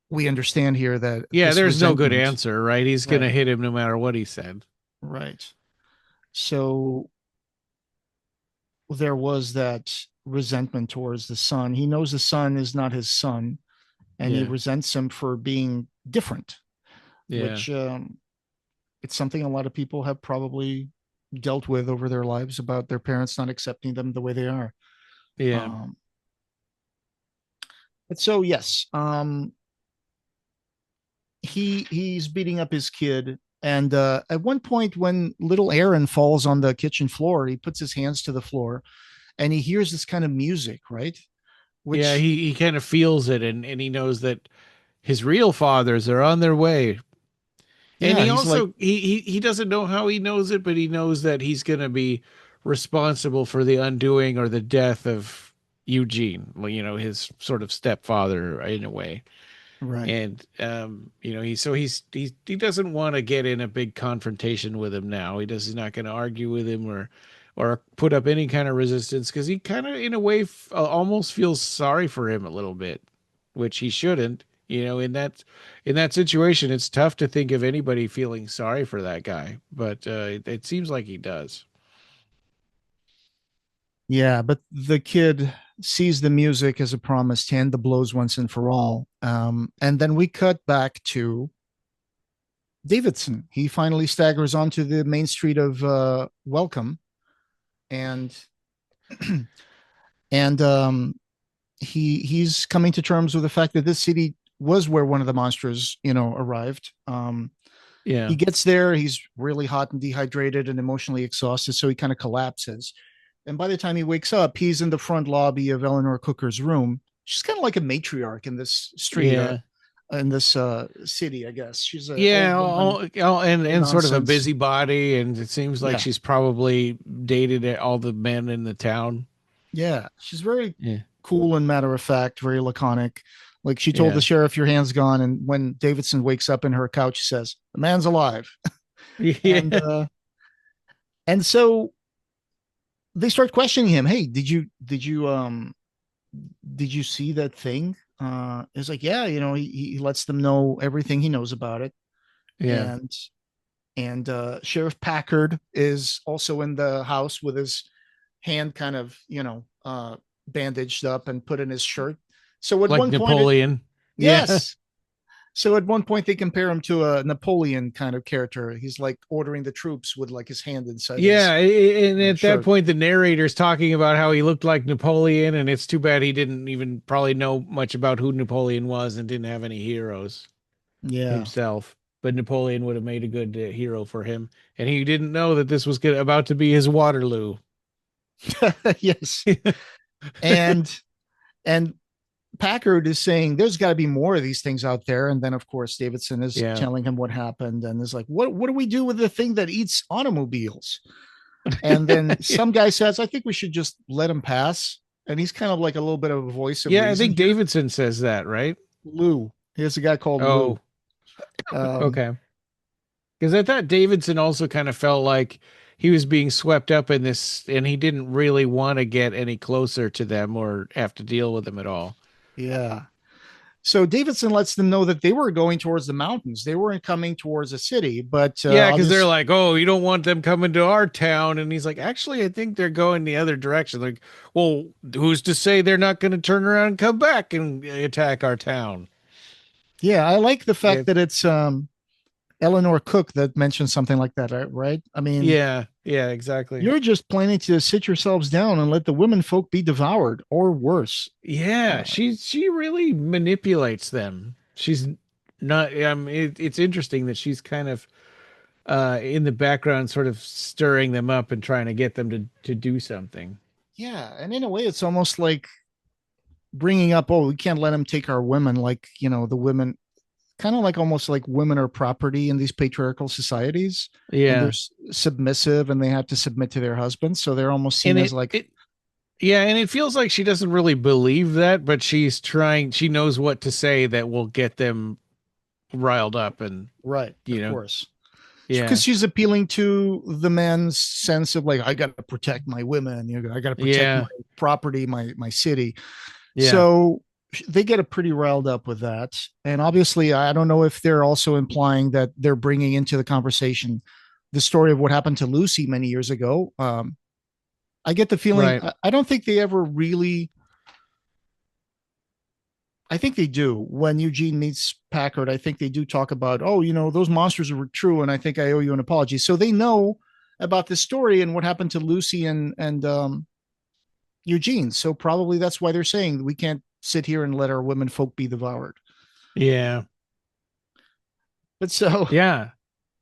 we understand here that Yeah, this there's no good resentment, answer, right? He's going right, to hit him no matter what he said. right. So there was that resentment towards the son. He knows the son is not his son, and he Yeah. resents him for being different, Yeah. which it's something a lot of people have probably dealt with over their lives, about their parents not accepting them the way they are. Yeah. Um, So yes, he's beating up his kid, and at one point when little Aaron falls on the kitchen floor, he puts his hands to the floor, and he hears this kind of music, right? Yeah, Which he kind of feels it, and he knows that his real fathers are on their way. And yeah, he he's like also he doesn't know how he knows it, but he knows that he's going to be responsible for the undoing or the death of Eugene, well, his sort of stepfather in a way. right. And he doesn't want to get in a big confrontation with him now. He's not going to argue with him or put up any kind of resistance because he kind of in a way almost feels sorry for him a little bit, which he shouldn't. In that situation, it's tough to think of anybody feeling sorry for that guy, but it seems like he does. Yeah, but the kid sees the music as a promise to end the blows once and for all. And then we cut back to Davidson. He finally staggers onto the main street of Welcome, and and he's coming to terms with the fact that this city was where one of the monsters, arrived. Yeah, He gets there. He's really hot and dehydrated and emotionally exhausted, so he kind of collapses. And by the time he wakes up, he's in the front lobby of Eleanor Cooker's room. She's kind of like a matriarch in this street, yeah. in this city, I guess. She's an Yeah, old woman, and no sort of a nonsense. busybody, and it seems like Yeah, she's probably dated all the men in the town. yeah. She's very Yeah, cool and matter of fact, very laconic. Like she told the yeah, sheriff, "Your hand's gone." And when Davidson wakes up in her couch, she says, "The man's alive." And yeah, and so they start questioning him. Hey, did you see that thing? It's like, yeah, he lets them know everything he knows about it. yeah. And Sheriff Packard is also in the house with his hand kind of, bandaged up and put in his shirt. So at Like one point, Napoleon. Yeah, yes. So at one point they compare him to a Napoleon kind of character. He's like ordering the troops with like his hand inside his yeah. And at that shirt. point, the narrator's talking about how he looked like Napoleon, and it's too bad he didn't even probably know much about who Napoleon was and didn't have any heroes Yeah. himself. But Napoleon would have made a good hero for him, and he didn't know that this was about to be his Waterloo. Yes. And and Packard is saying there's got to be more of these things out there. And then, of course, Davidson is Yeah, telling him what happened and is like, what do we do with the thing that eats automobiles? And then yeah. some guy says, I think we should just let him pass. And he's kind of like a little bit of a voice of Yeah, I reason think here. Davidson says that, right? Lou. Here's a guy called Lou. Oh, Um, okay. Because I thought Davidson also kind of felt like he was being swept up in this, and he didn't really want to get any closer to them or have to deal with them at all. yeah. So Davidson lets them know that they were going towards the mountains. They weren't coming towards a city, but Yeah, because they're like, "Oh, you don't want them coming to our town," and he's like, "Actually, I think they're going the other direction." Like, well, who's to say they're not going to turn around and come back and attack our town? yeah, I like the Yeah, fact that it's Eleanor Cook that mentioned something like that, right? I mean, yeah, yeah, exactly. you're just planning to sit yourselves down and let the women folk be devoured, or worse. Yeah, Uh, she really manipulates them. She's not. It's interesting that she's kind of in the background, sort of stirring them up and trying to get them to do something. yeah, and in a way, it's almost like bringing up, oh, we can't let them take our women, like the women, kind of like almost like women are property in these patriarchal societies, and they're Yeah, submissive, and they have to submit to their husbands, so they're almost seen and as it like, it yeah, and it feels like she doesn't really believe that, but she's trying. She knows what to say that will get them riled up, and right, you of know, course. yeah, Because she's appealing to the man's sense of like, I got to protect my women, I got to protect my yeah, property, my city. yeah, So they get pretty riled up with that. And obviously, I don't know if they're also implying that they're bringing into the conversation the story of what happened to Lucy many years ago. I get the feeling, right, I don't think they ever really, I think they do. When Eugene meets Packard, I think they do talk about, oh, those monsters were true, and I think I owe you an apology. So they know about this story and what happened to Lucy and Eugene. So probably that's why they're saying we can't sit here and let our women folk be devoured. Yeah. But so Yeah.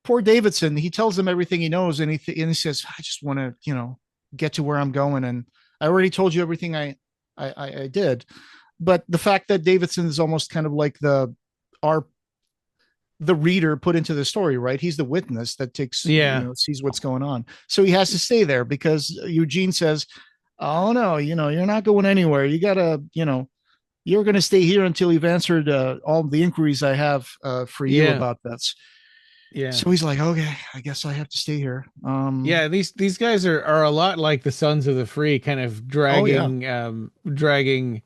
poor Davidson, he tells them everything he knows, and he says, "I just want to, get to where I'm going, and I already told you everything I did." But the fact that Davidson is almost kind of like our the reader put into the story, right? He's the witness that takes, Yeah. sees what's going on. So he has to stay there because Eugene says, "Oh no, you're not going anywhere. You gotta, you're going to stay here until you've answered all the inquiries I have for you Yeah. about this." Yeah. So he's like, "Okay, I guess I have to stay here." Yeah, these guys are a lot like the Sons of the Free, kind of Oh yeah, dragging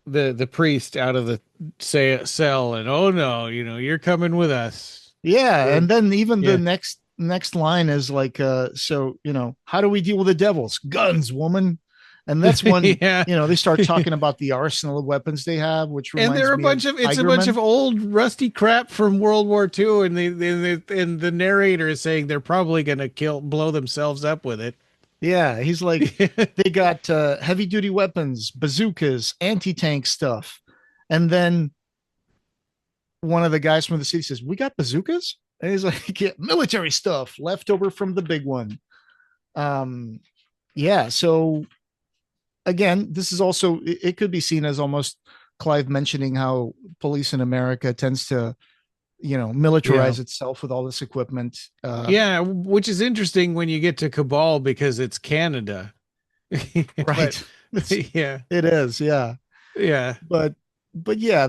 the priest out of the cell, and oh no, you're coming with us. yeah. We're And then even the Yeah. next line is like, so how do we deal with the devils? Guns, woman. And that's when Yeah. they start talking about the arsenal of weapons they have, which And reminds me of it's a bunch Tigerman. of old rusty crap from World War II, and and the narrator is saying they're probably gonna blow themselves up with it. Yeah, he's like, they got heavy duty weapons, bazookas, anti tank stuff, and then one of the guys from the city says, "We got bazookas," and he's like, "Yeah, military stuff left over from the big one." Um, yeah. So again, this is also it could be seen as almost Clive mentioning how police in America tends to Yeah. militarize itself with all this equipment. Yeah, which is interesting when you get to Cabal because it's Canada. But Right. yeah, It is, yeah. yeah, But yeah,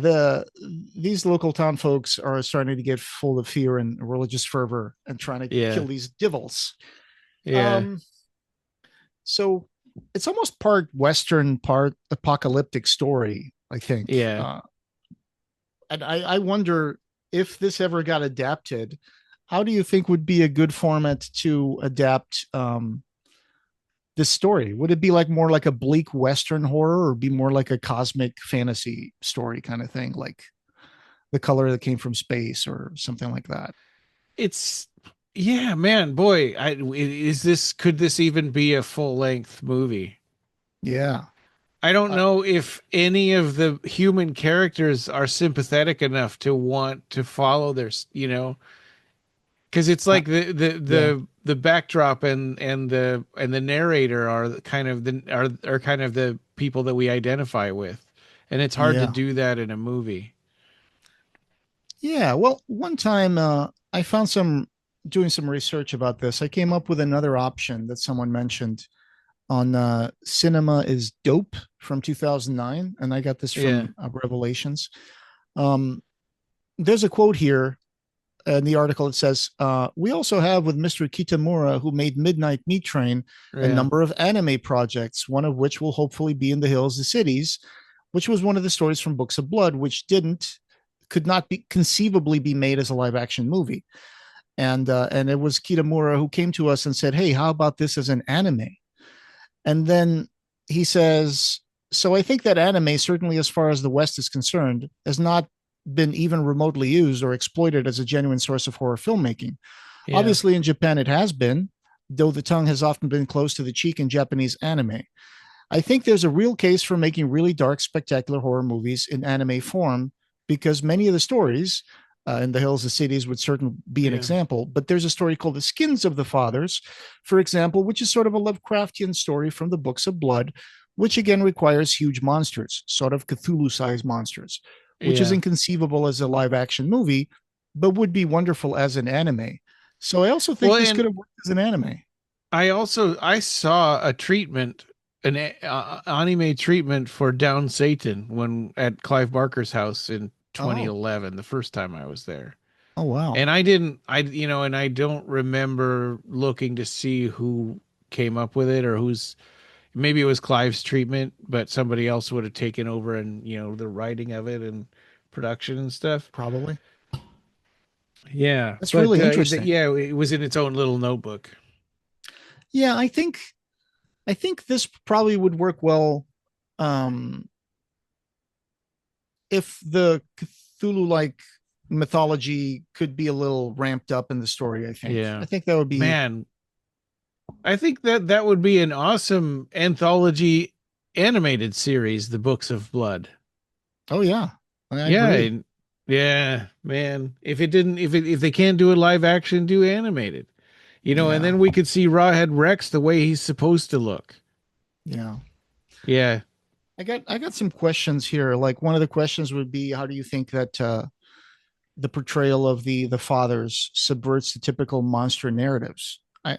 these local town folks are starting to get full of fear and religious fervor and trying to yeah, kill these devils. yeah, Um, so it's almost part Western, part apocalyptic story, I think. yeah. And I wonder if this ever got adapted, how do you think would be a good format to adapt this story? Would it be like more like a bleak Western horror or be more like a cosmic fantasy story kind of thing, like The Color That Came from Space or something like that? It's yeah, man, boy. Could this even be a full length movie? Yeah. I don't Uh, know if any of the human characters are sympathetic enough to want to follow because it's uh, like yeah. the backdrop and the narrator are kind of are kind of the people that we identify with, and it's hard to Yeah. do that in a movie. Yeah. Well, one time I found doing some research about this. I came up with another option that someone mentioned on Cinema is Dope from 2009. And I got this Yeah, from Revelations. Um, there's a quote here in the article. It says, "We also have with Mr. Kitamura, who made Midnight Meat Train, a yeah, number of anime projects, one of which will hopefully be in the Hills of Cities, which was one of the stories from Books of Blood, which could not be conceivably be made as a live action movie." And it was Kitamura who came to us and said, "Hey, how about this as an anime?" And then he says, "So I think that anime, certainly as far as the West is concerned, has not been even remotely used or exploited as a genuine source of horror filmmaking. yeah, Obviously, in Japan, it has been, though the tongue has often been close to the cheek in Japanese anime. I think there's a real case for making really dark, spectacular horror movies in anime form because many of the stories, in the Hills of Cities would certainly be an yeah, example, but there's a story called The Skins of the Fathers, for example, which is sort of a Lovecraftian story from the Books of Blood, which again requires huge monsters, sort of Cthulhu sized monsters, which is yeah. inconceivable as a live action movie, but would be wonderful as an anime. So I also think Well, this and could have worked as an anime. I saw a treatment, anime treatment for Down Satan when at Clive Barker's house in Oh, 2011, the first time I was there. oh, wow. And and I don't remember looking to see who came up with it or maybe it was Clive's treatment, but somebody else would have taken over and, the writing of it and production and stuff. Probably. Yeah. That's But really interesting. yeah, it was in its own little notebook. Yeah, I think this probably would work well um if the Cthulhu like mythology could be a little ramped up in the story. I think. I Yeah. think that would be Man, I think that would be an awesome anthology animated series, The Books of Blood. Oh yeah, I Yeah, agree. yeah, man. If they can't do it live action, do animated. And Yeah, then we could see Rawhead Rex the way he's supposed to look. yeah. Yeah. I got some questions here. Like one of the questions would be, how do you think that the portrayal of the fathers subverts the typical monster narratives? I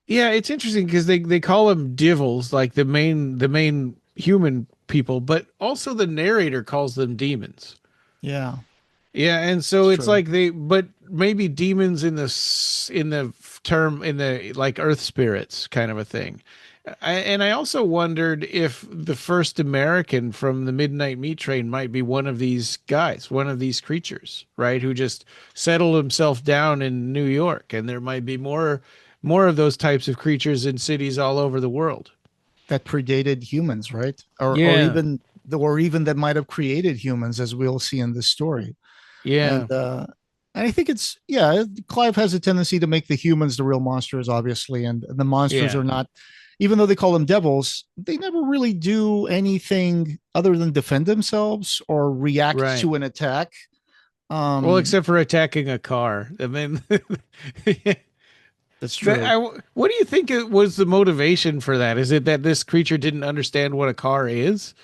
Yeah, it's interesting because they call them divils, like the main human people, but also the narrator calls them demons. Yeah, Yeah, and it's so it's true. like but maybe demons in the term in the like earth spirits kind of a thing. And I also wondered if the first American from the Midnight Meat Train might be one of these guys, one of these creatures, right? Who just settled himself down in New York, and there might be more of those types of creatures in cities all over the world. That predated humans, right? Yeah, Or even that might have created humans, as we'll see in this story. And yeah, I think it's yeah, Clive has a tendency to make the humans the real monsters, obviously, and the monsters yeah. are not. Even though they call them devils, they never really do anything other than defend themselves or react Right. to an attack. Well, Um, except for attacking a car. I mean, that's true. what do you think it was the motivation for that? Is it that this creature didn't understand what a car is?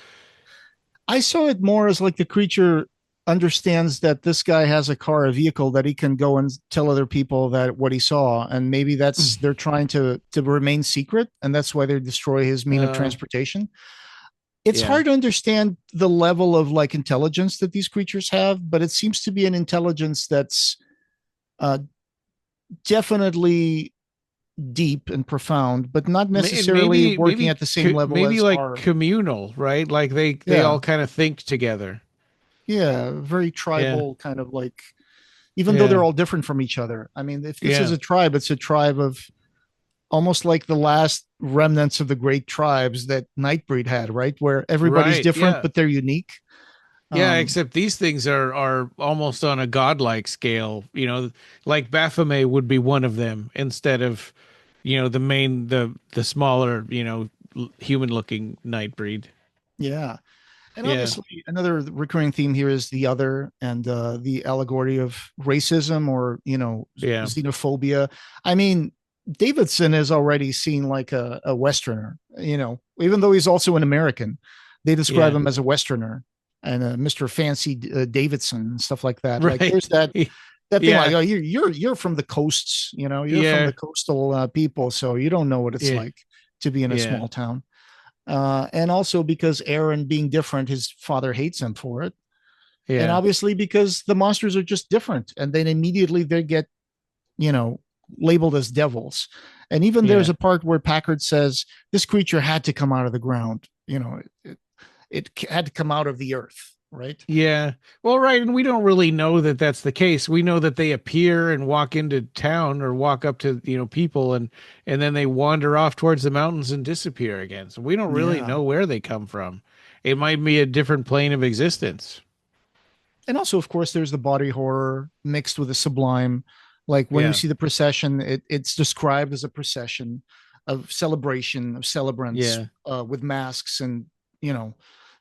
I saw it more as like the creature understands that this guy has a car, a vehicle that he can go and tell other people that what he saw, and maybe that's they're trying to remain secret, and that's why they destroy his mean of Uh, transportation. It's yeah. hard to understand the level of like intelligence that these creatures have, but it seems to be an intelligence that's uh, definitely deep and profound, but not And necessarily working at the same level maybe as like our. communal, right? Like they Yeah, all kind of think together. yeah, very Yeah. tribal kind of like, even though Yeah. they're all different from each other. I mean, if this is Yeah. a tribe, it's a tribe of almost like the last remnants of the great tribes that Nightbreed had, right? Where everybody's Right. different, Yeah. but they're unique. Yeah, Um, except these things are almost on a godlike scale, like Baphomet would be one of them instead of, the smaller, human looking night breed. yeah. And Yeah. obviously, another recurring theme here is the other and the allegory of racism or, Yeah. xenophobia. I mean, Davidson is already seen like a Westerner, even though he's also an American. They describe Yeah. him as a Westerner and Mr. Fancy Davidson and stuff like that. Like Right. there's that thing like, Yeah. oh, you're from the coasts, you're from Yeah. the coastal people, so you don't know what it's Yeah. like to be in a Yeah. small town. And also because Aaron being different, his father hates him for it. And Yeah. obviously because the monsters are just different. And then immediately they get, you know, labeled as devils. And even there's Yeah. a part where Packard says this creature had to come out of the ground. It had to come out of the earth, right? Yeah. Well, right. And we don't really know that that's the case. We know that they appear and walk into town or walk up to, people and then they wander off towards the mountains and disappear again. So we don't really Yeah. know where they come from. It might be a different plane of existence. And also, of course, there's the body horror mixed with the sublime. Like when we Yeah. see the procession, it's described as a procession of celebration of celebrants Yeah. with masks, and you know,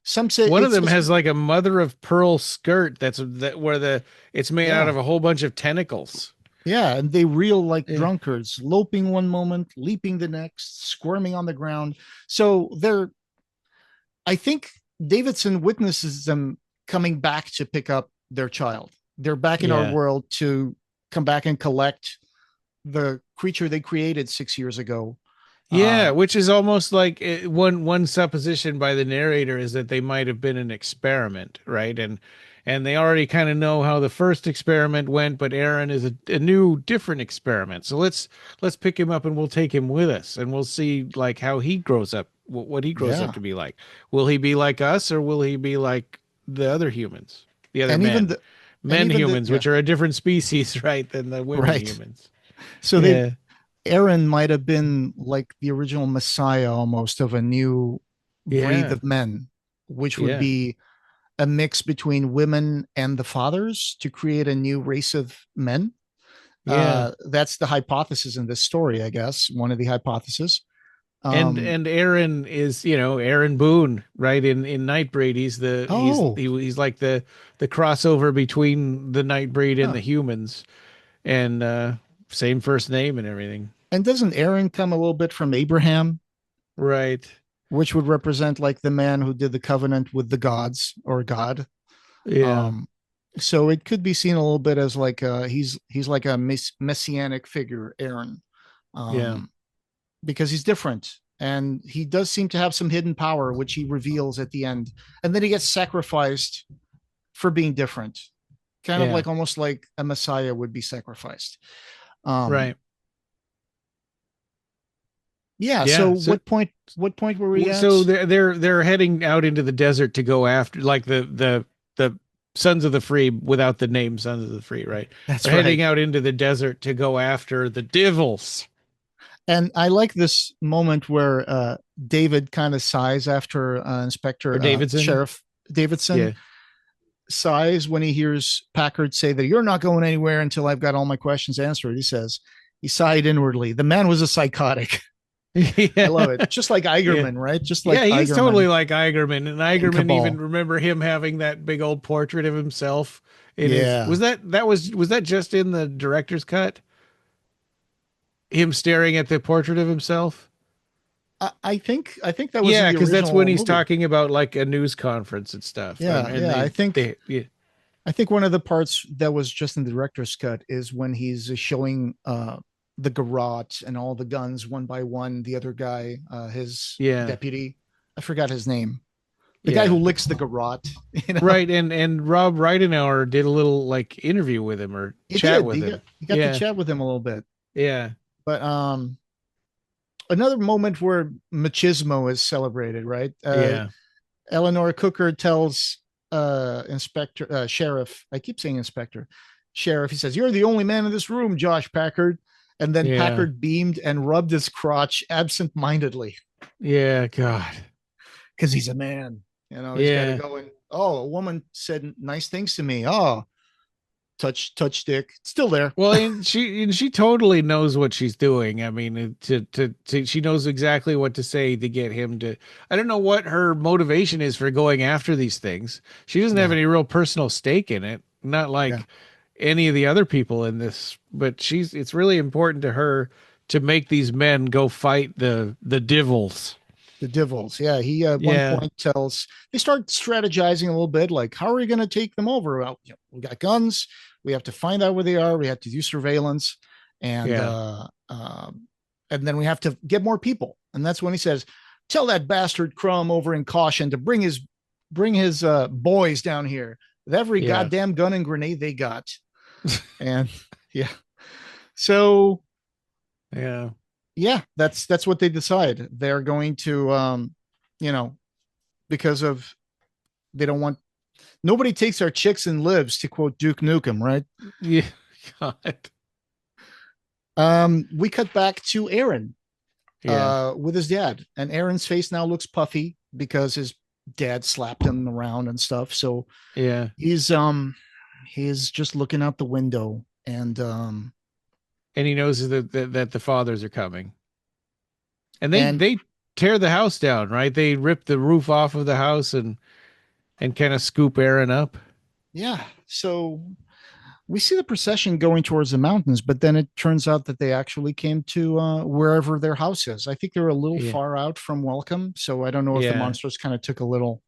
some say One of it's them has like a mother of pearl skirt that where it's made out yeah, of a whole bunch of tentacles. yeah, and they reel like Yeah. drunkards, loping one moment, leaping the next, squirming on the ground. So I think Davidson witnesses them coming back to pick up their child. They're back in our Yeah. world to come back and collect the creature they created 6 years ago. Yeah, Uh, which is almost like one supposition by the narrator is that they might have been an experiment, right? And they already kind of know how the first experiment went, but Aaron is a new, different experiment. So let's pick him up and we'll take him with us, and we'll see like how he grows up, what he grows up yeah, to be like. Will he be like us, or will he be like the other humans, the other and even men, the and men even the humans, yeah, which are a different species, right, than the women right. humans? So they Yeah, Aaron might have been like the original Messiah almost of a new breed yeah, of men, which would yeah, be a mix between women and the fathers to create a new race of men. yeah. That's the hypothesis in this story, I guess. One of the hypotheses. And Aaron is, Aaron Boone, right? In Nightbreed, Oh, he's like the crossover between the Nightbreed and huh. the humans, and same first name and everything. And doesn't Aaron come a little bit from Abraham, Right. which would represent like the man who did the covenant with the gods or God? Yeah. Um, so it could be seen a little bit as like he's like a messianic figure, Aaron, Yeah. um, because he's different and he does seem to have some hidden power, which he reveals at the end, and then he gets sacrificed for being different, kind of Yeah. like almost like a Messiah would be sacrificed. Um, Right. yeah. So Yeah. So what point were we at? so they're heading out into the desert to go after, like, the Sons of the Free without the name Sons of the Free, right? That's They're right. heading out into the desert to go after the devils. And I like this moment where David kind of sighs after Or Inspector Davidson. Sheriff Davidson Yeah. sighs when he hears Packard say that you're not going anywhere until I've got all my questions answered. He says he sighed inwardly. The man was a psychotic. I love it. Yeah. Just like Yeah. Eigerman, right? Just like Yeah, he's totally Eigerman like Eigerman. And in Eigerman, even Cabal. remember him having that big old portrait of himself in his, Yeah. was that just in the director's cut? Him staring at the portrait of himself? I think that was in Yeah, the because that's when original he's movie. talking about like a news conference and stuff. Yeah, And yeah. I think yeah, I think one of the parts that was just in the director's cut is when he's showing the garrote and all the guns one by one. The other guy, his yeah, deputy, I forgot his name. The guy who yeah. licks the garrote, you know. Right. And Rob Ridenauer did a little like interview with him or He chat did. with He got, him. he got to Yeah. chat with him a little bit. Yeah. But another moment where machismo is celebrated, right? Yeah. Eleanor Cooker tells Inspector Sheriff, I keep saying Inspector Sheriff, he says, "You're the only man in this room, Josh Packard." And then Yeah. Packard beamed and rubbed his crotch absent-mindedly Yeah. God. because he's a man. He's got to Yeah. go and, oh, a woman said nice things to me. Oh, touch dick. It's still there. Well, and she totally knows what she's doing. I mean, she knows exactly what to say to get him to. I don't know what her motivation is for going after these things. She doesn't have Yeah. any real personal stake in it, not Yeah. like any of the other people in this. But it's really important to her to make these men go fight the devils. The Divils. Yeah. He at one Yeah, point they start strategizing a little bit like, how are we going to take them over? Well, we got guns. We have to find out where they are. We have to do surveillance. And, yeah, and then we have to get more people. And that's when he says, tell that bastard Crumb over in Caution to bring his boys down here with every yeah, goddamn gun and grenade they got. And yeah. So yeah. yeah, that's what they decide. They're going to you know, because of they don't want nobody takes our chicks and lives, to quote Duke Nukem, right? Yeah. God. We cut back to Aaron Yeah, with his dad, and Aaron's face now looks puffy because his dad slapped him around and stuff. So yeah. he's just looking out the window, and And he knows that the fathers are coming. And they and they tear the house down, right? They rip the roof off of the house and kind of scoop Aaron up. yeah, so we see the procession going towards the mountains, but then it turns out that they actually came to wherever their house is. I think they're a little Yeah, far out from Welcome, so I don't know if the yeah, monsters kind of took a little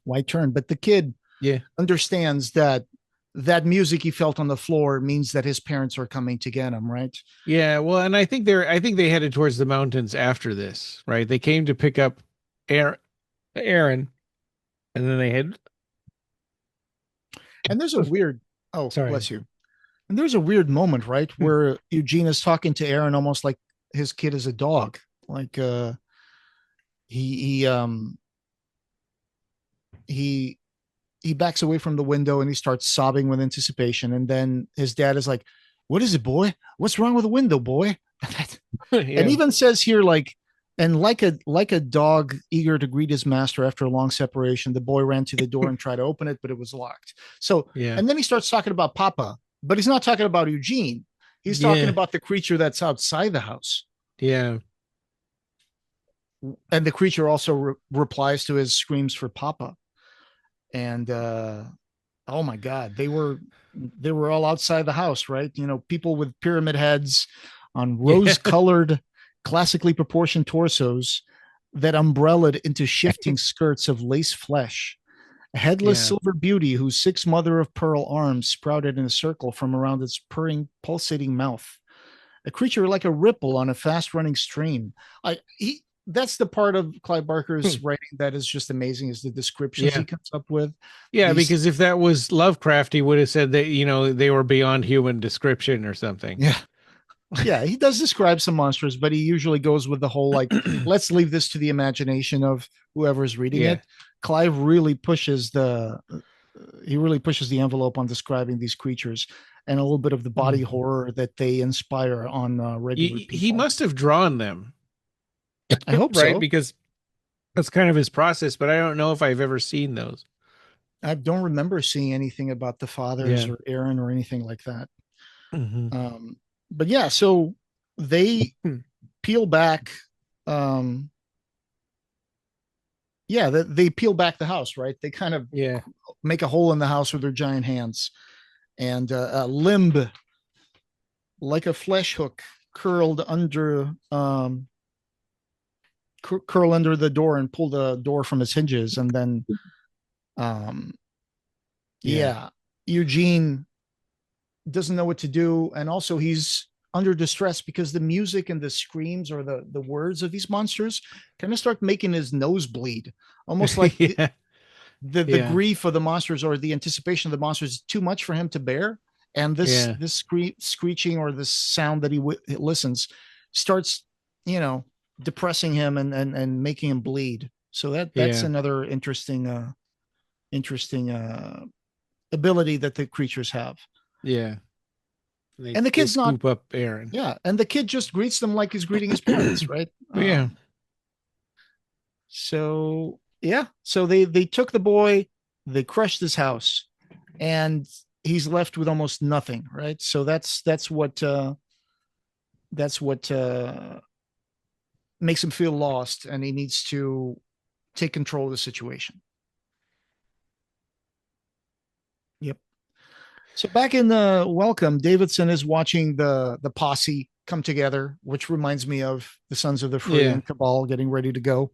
white turn. But the kid yeah, understands that that music he felt on the floor means that his parents are coming to get him, right? yeah. Well, and I think they headed towards the mountains after this, right? They came to pick up Aaron, and then they had. And there's a weird, oh, Sorry. bless you. And there's a weird moment, right, where Eugene is talking to Aaron almost like his kid is a dog. Like he he he backs away from the window and he starts sobbing with anticipation. And then his dad is like, "What is it, boy? What's wrong with the window, boy?" And Yeah, even says here, like, and like a dog eager to greet his master after a long separation, the boy ran to the door and tried to open it, but it was locked. So, yeah, and then he starts talking about Papa, but he's not talking about Eugene. He's talking yeah, about the creature that's outside the house. yeah. and the creature also replies to his screams for Papa. And oh my God, they were all outside the house, right? People with pyramid heads on Yeah. rose-colored, classically proportioned torsos that umbrellaed into shifting skirts of lace flesh. A headless Yeah. silver beauty whose six mother of pearl arms sprouted in a circle from around its purring, pulsating mouth. A creature like a ripple on a fast-running stream. That's the part of Clive Hmm. Barker's writing that is just amazing, is the descriptions he Yeah. comes up with. Yeah, These, because if that was Lovecraft, he would have said that, they were beyond human description or something. yeah, yeah, he does describe some monsters, but he usually goes with the whole like, let's leave this to the imagination of whoever's reading Yeah. it. Clive really pushes the envelope on describing these creatures and a little bit of the body Mhm. horror that they inspire on regular He people. must have drawn them, I hope right? so. Because that's kind of his process, but I don't know if I've ever seen those. I don't remember seeing anything about the fathers Yeah. or Aaron or anything like that. Hmm. Um, but yeah, so they peel back. Um, yeah, they peel back the house, right? They kind of Yeah. make a hole in the house with their giant hands, and a limb like a flesh hook curled under curl under the door and pull the door from its hinges, and then um, Yeah. yeah, Eugene doesn't know what to do, and also he's under distress because the music and the screams or the words of these monsters kind of start making his nose bleed, almost like the, Yeah. the the Yeah. grief of the monsters or the anticipation of the monsters is too much for him to bear, and this Yeah. this screeching or this sound that he listens starts, you know, depressing him and making him bleed. So that's Yeah. another interesting ability that the creatures have. Yeah. And the They kid's not, scoop up Aaron. yeah, and the kid just greets them like he's greeting his parents, right? Yeah. So yeah, so they took the boy, they crushed his house, and he's left with almost nothing, right? So that's what makes him feel lost, and he needs to take control of the situation. Yep. So back in the welcome, Davidson is watching the posse come together, which reminds me of the Sons of the Free Yeah. and Cabal getting ready to go.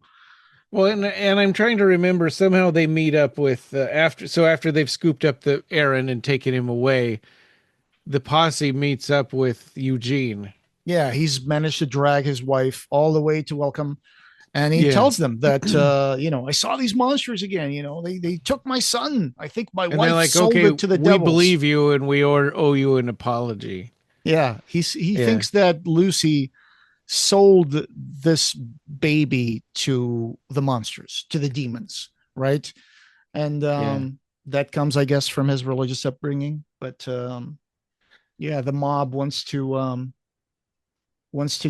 Well, and I'm trying to remember, somehow they meet up with after they've scooped up the Aaron and taken him away, the posse meets up with Eugene. Yeah, he's managed to drag his wife all the way to welcome, and he Yeah. tells them that I saw these monsters again. They took my son. I think my And they're wife like, sold "Okay, it to the we devils. believe you and we owe you an apology." Yeah, he Yeah. thinks that Lucy sold this baby to the monsters, to the demons, right? And Yeah. that comes, I guess, from his religious upbringing. But yeah, the mob wants to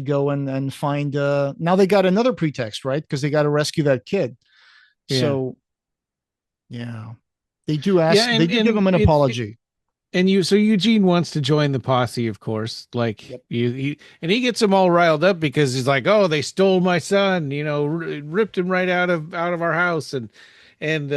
go and find. Now they got another pretext, right? Because they got to rescue that kid. Yeah. So yeah, they do Yeah, ask. They do give him an it apology. and so Eugene wants to join the posse, of course. Like Yep. and he gets them all riled up because he's like, "Oh, they stole my son, ripped him right out of our house." And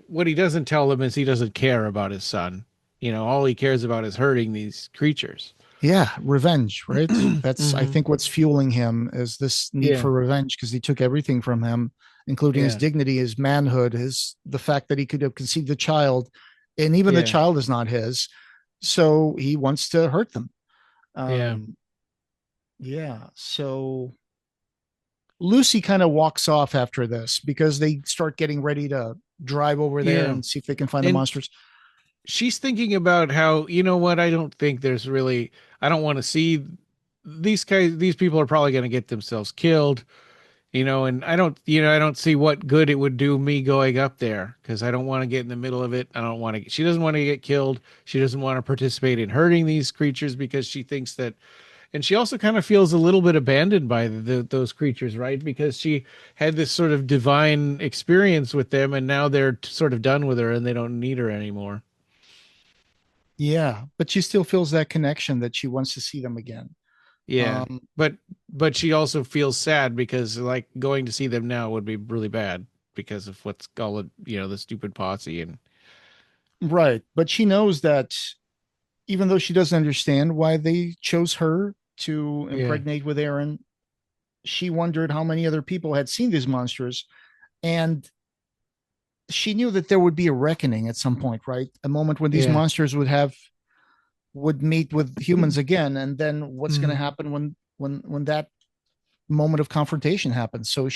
what he doesn't tell them is he doesn't care about his son. All he cares about is hurting these creatures. Yeah, revenge, right? That's, I Hmm. think, what's fueling him is this need Yeah. for revenge because he took everything from him, including his Yeah. dignity, his manhood, the fact that he could have conceived a child, and even the Yeah. child is not his. So he wants to hurt them. Yeah. Um, yeah. So Lucy kind of walks off after this because they start getting ready to drive over there Yeah. and see if they can find the And monsters. she's thinking about how, what, I don't think there's really, I don't want to see these guys. These people are probably going to get themselves killed, and I don't see what good it would do me going up there, because I don't want to get in the middle of it. I don't want to, she doesn't want to get killed. She doesn't want to participate in hurting these creatures because she thinks that, and she also kind of feels a little bit abandoned by those creatures, right? Because she had this sort of divine experience with them, and now they're sort of done with her and they don't need her anymore. Yeah, but she still feels that connection that she wants to see them again. Yeah. Um, But but she also feels sad because like going to see them now would be really bad because of what's called, the stupid posse and Right. But she knows that even though she doesn't understand why they chose her to yeah, impregnate with Aaron, she wondered how many other people had seen these monsters. And she knew that there would be a reckoning at some point, right? A moment when these yeah, monsters would meet with humans again. And then what's going to mhm, happen when that moment of confrontation happens? So yeah,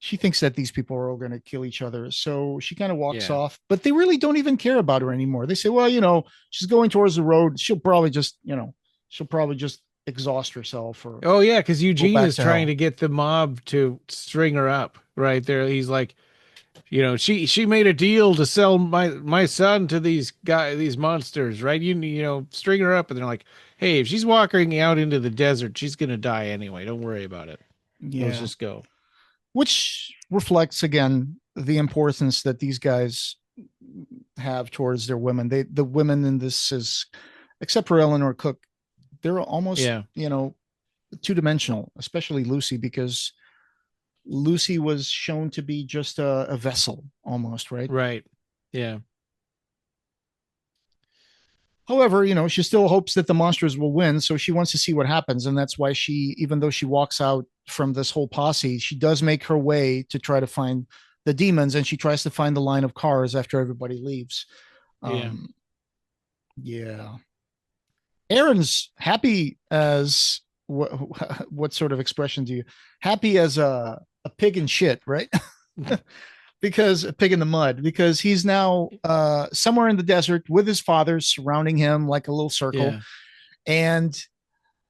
she thinks that these people are all going to kill each other. So she kind of walks yeah. off, but they really don't even care about her anymore. They say, well, she's going towards the road. She'll probably just exhaust herself or Oh yeah, because go Eugene back is to trying hell. to get the mob to string her up right there. He's like, she made a deal to sell my son to these monsters, right? String her up, and they're like, hey, if she's walking out into the desert, she's gonna die anyway. Don't worry about it. Let's Yeah. just go. Which reflects again the importance that these guys have towards their women. The women in this is, except for Eleanor Cook, they're almost, Yeah, two dimensional, especially Lucy, because Lucy was shown to be just a vessel almost, right? right. Yeah, However, she still hopes that the monsters will win, so she wants to see what happens, and that's why even though she walks out from this whole posse, she does make her way to try to find the demons, and she tries to find the line of cars after everybody leaves. yeah. Um, yeah, Aaron's happy as what? What sort of expression do you happy as a pig in shit, right? Because a pig in the mud, because he's now somewhere in the desert with his father surrounding him like a little circle, Yeah. and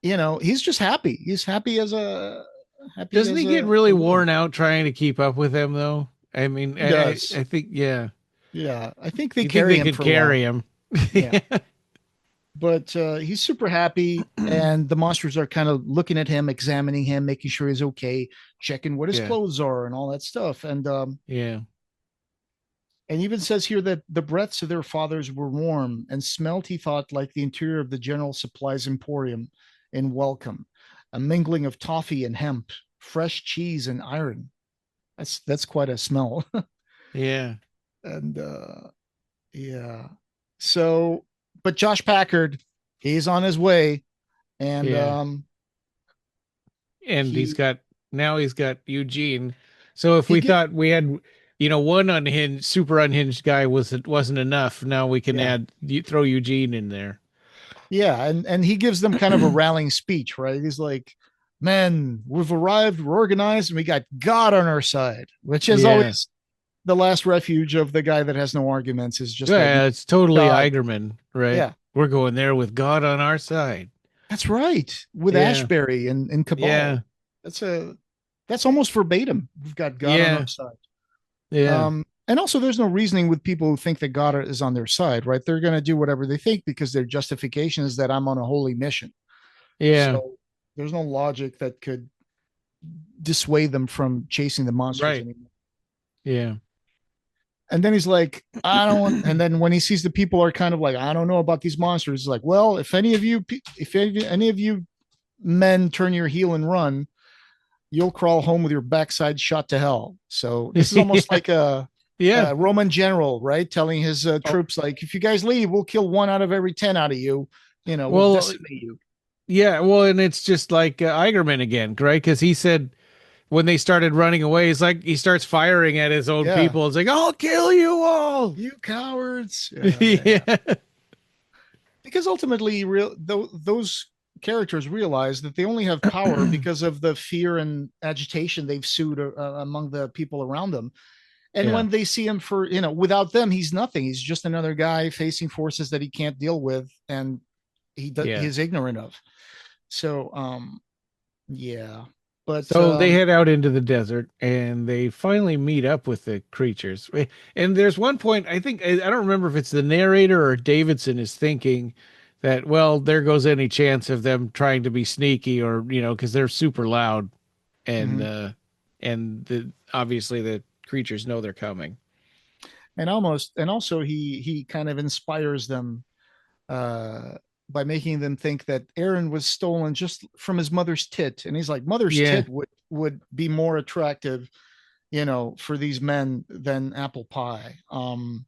he's just happy. He's happy Doesn't as he get a really little. worn out trying to keep up with them though? I mean, He does. I think, yeah. Yeah, I think they You think carry they him could for a while. carry him? Yeah, but he's super happy, and the monsters are kind of looking at him, examining him, making sure he's okay, checking what his Yeah. clothes are and all that stuff. Yeah. And even says here that the breaths of their fathers were warm and smelt, he thought, like the interior of the General Supplies Emporium in Welcome, a mingling of toffee and hemp, fresh cheese and iron. That's quite a smell. Yeah. And yeah. So, but Josh Packard, he's on his way, and Yeah. And he he's got Eugene. So if he we get thought we had, one super unhinged guy wasn't enough, now we can yeah. throw Eugene in there. Yeah, and he gives them kind of a rallying speech, right? He's like, "Men, we've arrived, we're organized, and we got God on our side," which is Yeah. always the last refuge of the guy that has no arguments. Is just like Yeah, it's totally God. Eigerman, right? Yeah, We're going there with God on our side. that's right. With Yeah. Ashbury and Yeah. Cabal, that's a that's almost verbatim. We've got God on our Yeah. side. Yeah. And also, there's no reasoning with people who think that God is on their side, right? They're going to do whatever they think because their justification is that I'm on a holy mission. Yeah. So there's no logic that could dissuade them from chasing the monsters Right. anymore. Yeah. And then he's like, I don't want. And then when he sees the people are kind of like, I don't know about these monsters, he's like, well, if any of you men turn your heel and run, you'll crawl home with your backside shot to hell. So this is almost Yeah. like Yeah. a Roman general, right? Telling his Oh, troops, like, if you guys leave, we'll kill one out of every 10 out of you. We'll well, decimate you. yeah. Well, and it's just like Eigerman again, right? Because he said when they started running away, he's like, he starts firing at his own Yeah. people. It's like, I'll kill you all. You cowards. Yeah, yeah, yeah. Yeah. Because ultimately, those characters realize that they only have power because of the fear and agitation they've sued among the people around them. And Yeah. when they see him for, without them, he's nothing. He's just another guy facing forces that he can't deal with and Yeah. he's ignorant of. So, yeah. But So they head out into the desert and they finally meet up with the creatures. And there's one point, I think, I don't remember if it's the narrator or Davidson is thinking that, well, there goes any chance of them trying to be sneaky or, because they're super loud and, mhm. obviously the creatures know they're coming. And also he kind of inspires them, uh by making them think that Aaron was stolen just from his mother's tit. And he's like, mother's Yeah. tit would be more attractive, for these men than apple pie.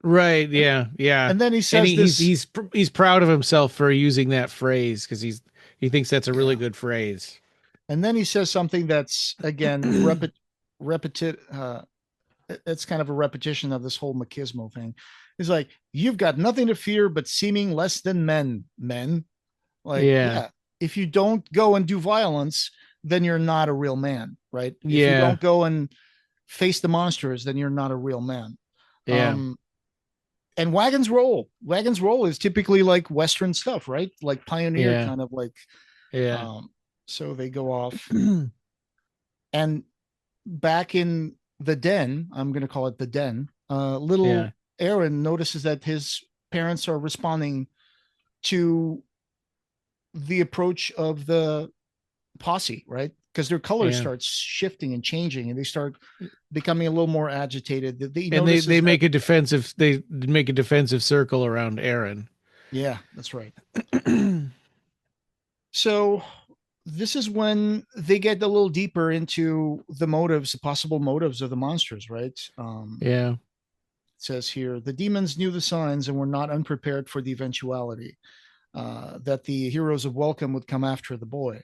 Right. And, Yeah. Yeah. and then he And says this, he's proud of himself for using that phrase because he thinks that's a really yeah. good phrase. And then he says something that's again repetit. It's kind of a repetition of this whole machismo thing. He's like, "You've got nothing to fear but seeming less than men. Men, like, Yeah. yeah. If you don't go and do violence, then you're not a real man, right? If you Yeah. don't go and face the monsters, then you're not a real man." Yeah. Um, and wagons roll. Wagons roll is typically like Western stuff, right? Like pioneer Yeah. kind of like. Yeah. Um, so they go off, and back in the den, I'm going to call it the den, Yeah. little Aaron notices that his parents are responding to the approach of the posse, right? Because their color Yeah. starts shifting and changing, and they start becoming a little more agitated. He And they notices they that, make a defensive circle around Aaron. yeah, that's right. So this is when they get a little deeper into the possible motives of the monsters, right? Yeah. It says here the demons knew the signs and were not unprepared for the eventuality that the heroes of welcome would come after the boy.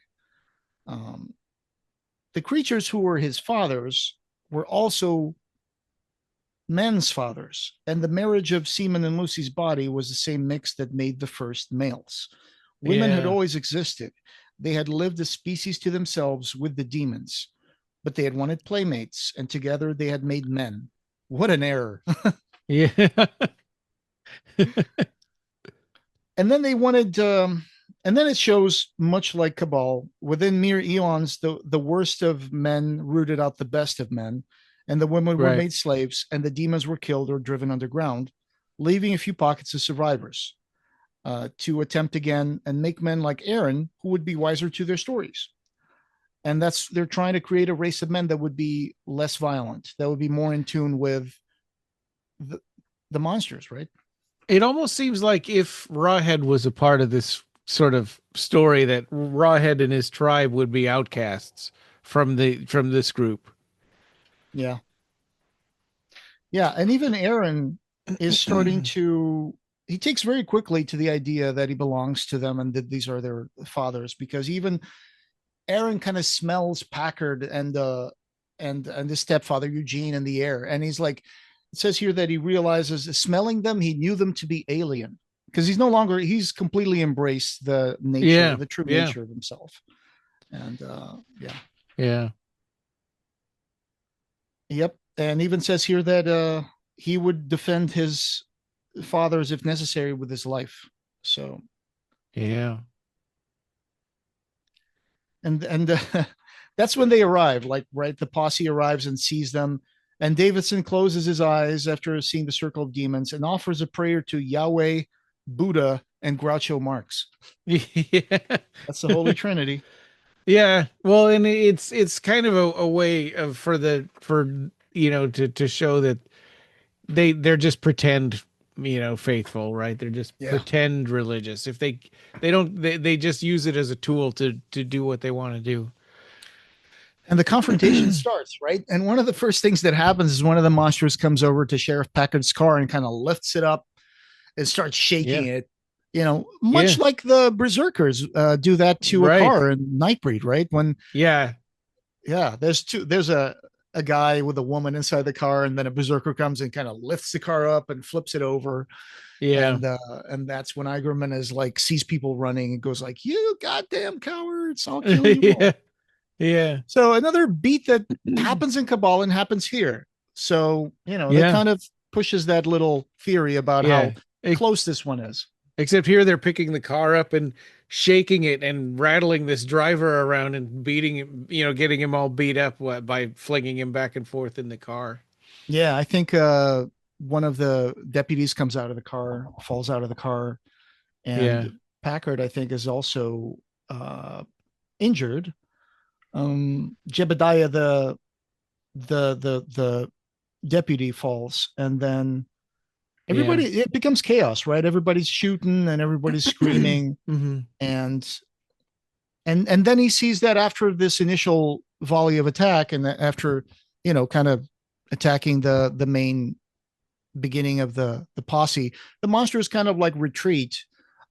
Um, the creatures who were his fathers were also men's fathers, and the marriage of Seaman and Lucy's body was the same mix that made the first males. Women had Yeah. always existed. They had lived as species to themselves with the demons, but they had wanted playmates, and together they had made men. What an error. Yeah. And then they wanted, and then it shows, much like Cabal, within mere eons, the worst of men rooted out the best of men, and the women were Right. made slaves, and the demons were killed or driven underground, leaving a few pockets of survivors to attempt again and make men like Aaron who would be wiser to their stories. And they're trying to create a race of men that would be less violent, that would be more in tune with the, the monsters, right? It almost seems like if Rawhead was a part of this sort of story, that Rawhead and his tribe would be outcasts from this group. Yeah. Yeah. And even Aaron is starting to, he takes very quickly to the idea that he belongs to them and that these are their fathers, because even Aaron kind of smells Packard and his stepfather Eugene in the air. And he's like, it says here that he realizes smelling them, he knew them to be alien, because he's completely embraced the nature, Yeah. the true Yeah. nature of himself. And yeah. Yeah. Yep. And even says here that he would defend his fathers if necessary with his life. So, Yeah. and that's when they arrive, like, right, the posse arrives and sees them, and Davidson closes his eyes after seeing the circle of demons and offers a prayer to Yahweh, Buddha, and Groucho Marx. Yeah. That's the Holy Trinity. Yeah. Well, and it's kind of a way of to show that they're just pretend, faithful, right? They're just Yeah. pretend religious. If they just use it as a tool to do what they want to do. And the confrontation starts, right? And one of the first things that happens is one of the monsters comes over to Sheriff Packard's car and kind of lifts it up and starts shaking Yeah. it, much Yeah. like the Berserkers do that to a Right. car in Nightbreed, right? When, Yeah. yeah, there's a guy with a woman inside the car, and then a Berserker comes and kind of lifts the car up and flips it over. Yeah. And that's when Igerman is like, sees people running and goes like, you goddamn cowards, I'll kill you Yeah. all. Yeah. So another beat that happens in Cabal and happens here. So, that Yeah. kind of pushes that little theory about Yeah. how close this one is. Except here they're picking the car up and shaking it and rattling this driver around and beating him, getting him all beat up by flinging him back and forth in the car. Yeah, I think one of the deputies comes out of the car, falls out of the car, Yeah. and Packard, I think, is also injured. Jebediah, the deputy, falls, and then Yeah. it becomes chaos, right? Everybody's shooting and everybody's screaming. Mm-hmm. And and then he sees that after this initial volley of attack, and after, kind of attacking the main beginning of the posse, the monsters kind of like retreat,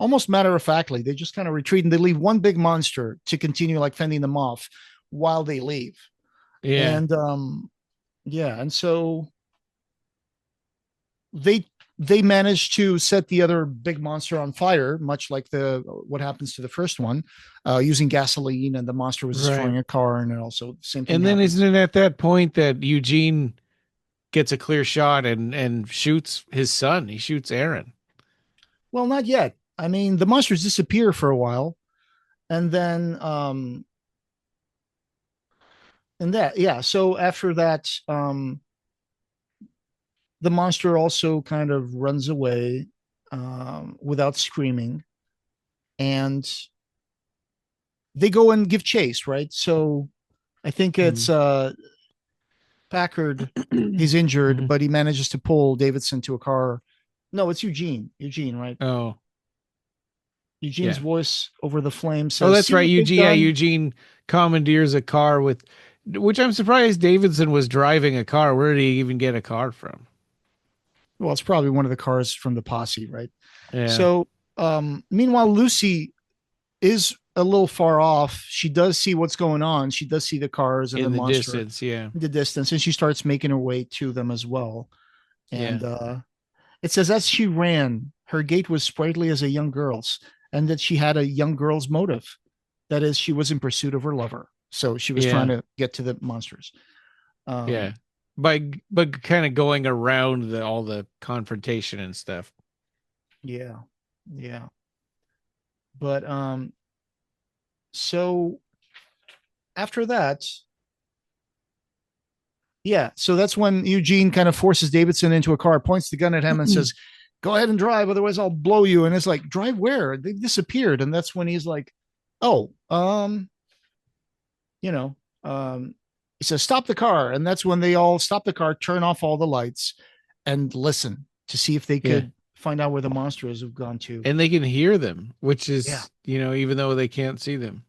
almost matter of factly. They just kind of retreat, and they leave one big monster to continue like fending them off while they leave. Yeah. And yeah, and so they they manage to set the other big monster on fire, much like the what happens to the first one, using gasoline, and the monster was Right. destroying a car, and also the same thing And then happens. isn't it at that point that Eugene gets a clear shot and shoots his son? He shoots Aaron. Well, not yet. I mean, the monsters disappear for a while, and then and that yeah. So after that, the monster also kind of runs away without screaming, and they go and give chase, right? So I think it's Mm. Packard. He's injured, but he manages to pull Davidson to a car. No, it's Eugene. Eugene, right? Oh, Eugene's yeah. voice over the flame Oh, says, that's "See right. what they've Eugene, yeah, done." Eugene commandeers a car with, which I'm surprised Davidson was driving a car. Where did he even get a car from? Well, it's probably one of the cars from the posse, right? Yeah, So, meanwhile, Lucy is a little far off. She does see what's going on. She does see the cars and the in the monster distance. Yeah, in the distance, and she starts making her way to them as well. yeah, And it says, as she ran, her gait was sprightly as a young girl's, and that she had a young girl's motive. That is, she was in pursuit of her lover. So she was trying yeah, to get to the monsters. yeah. Um, But kind of going around all the confrontation and stuff. yeah, yeah. But so after that, yeah, so that's when Eugene kind of forces Davidson into a car, points the gun at him, and says, "Go ahead and drive, otherwise I'll blow you." And it's like, "Drive where? They disappeared." And that's when he's like, "Oh, you know, um, he says, stop the car." And that's when they all stop the car, turn off all the lights, and listen to see if they Yeah, could find out where the monsters have gone to. and they can hear them, which Yeah. is, even though they can't see them.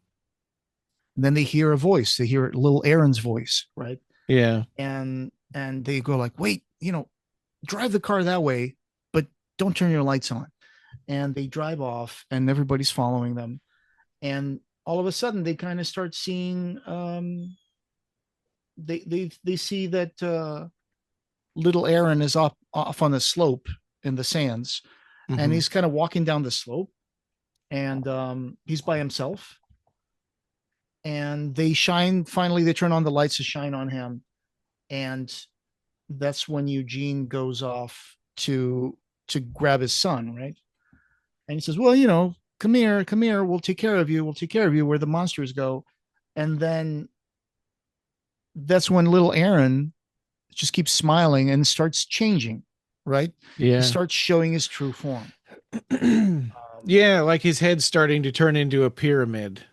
And then they hear a voice. They hear little Aaron's voice, right? Yeah, And they go like, "Wait, drive the car that way, but don't turn your lights on." And they drive off, and everybody's following them. And all of a sudden, they kind of start seeing. They see that little Aaron is off on the slope in the sands, and hmm, he's kind of walking down the slope, and he's by himself. And they shine. Finally, they turn on the lights to shine on him, and that's when Eugene goes off to grab his son, right? And he says, "Well, come here, come here. We'll take care of you. We'll take care of you where the monsters go." And then that's when little Aaron just keeps smiling and starts changing, right? He yeah. starts showing his true form. Um, Yeah, like his head's starting to turn into a pyramid.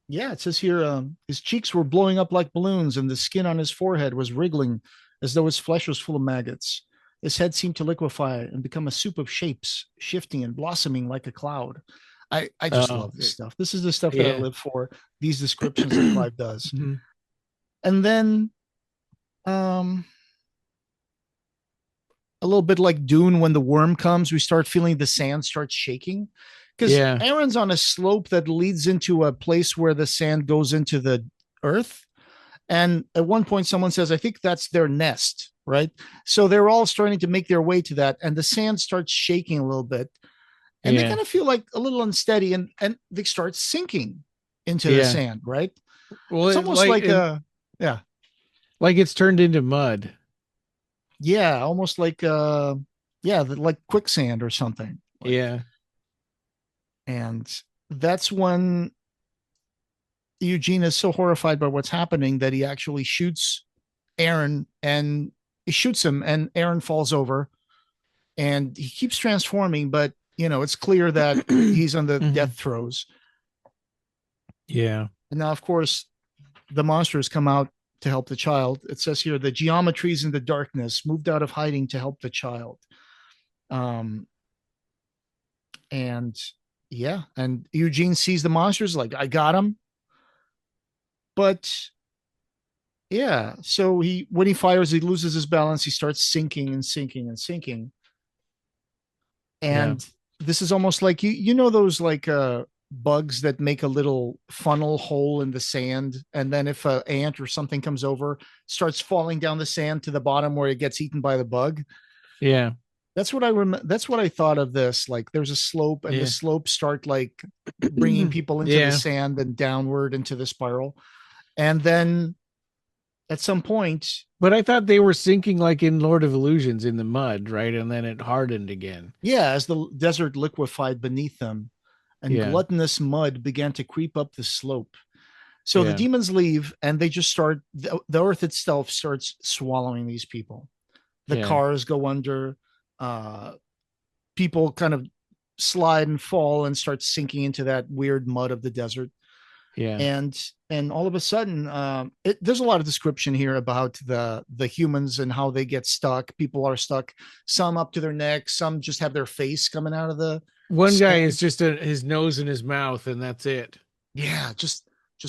yeah, it says here his cheeks were blowing up like balloons, and the skin on his forehead was wriggling as though his flesh was full of maggots. His head seemed to liquefy and become a soup of shapes, shifting and blossoming like a cloud. I just Oh, love this stuff. This is the stuff that I yeah. live for, these descriptions that Clive does. Mhm. And then um, a little bit like Dune, when the worm comes, we start feeling the sand starts shaking. Because Yeah. Aaron's on a slope that leads into a place where the sand goes into the earth. And at one point, someone says, "I think that's their nest," right? So they're all starting to make their way to that, and the sand starts shaking a little bit, and they Yeah. kind of feel like a little unsteady, and they start sinking into the Yeah. sand, right? Well, It's almost like yeah, like it's turned into mud. yeah, almost like yeah, like quicksand or something. Like, Yeah. and that's when Eugene is so horrified by what's happening that he actually shoots Aaron, and he shoots him, and Aaron falls over, and he keeps transforming, but it's clear that he's on the Mhm. death throes. Yeah. And now, of course, the monsters come out to help the child. It says here, the geometries in the darkness moved out of hiding to help the child. Um, and yeah, and Eugene sees the monsters like, I got him. But yeah, so when he fires, he loses his balance. He starts sinking and sinking and sinking. Yeah. And this is almost like you know those like bugs that make a little funnel hole in the sand, and then if an ant or something comes over, starts falling down the sand to the bottom where it gets eaten by the bug. Yeah. That's what I remember. That's what I thought of this. Like there's a slope, and the Yeah. slopes start like bringing people into the Yeah. sand and downward into the spiral. And then at some point, But I thought they were sinking like in Lord of Illusions in the mud, right? And then it hardened again. yeah, as the desert liquefied beneath them, and Yeah. gluttonous mud began to creep up the slope. So the Yeah. demons leave, and they just start. The earth itself starts swallowing these people. The Yeah. cars go under. Uh, People kind of slide and fall and start sinking into that weird mud of the desert. Yeah. And all of a sudden, there's a lot of description here about the humans and how they get stuck. People are stuck, some up to their necks, some just have their face coming out of the One guy sand. is just his nose and his mouth, and that's it. Yeah, just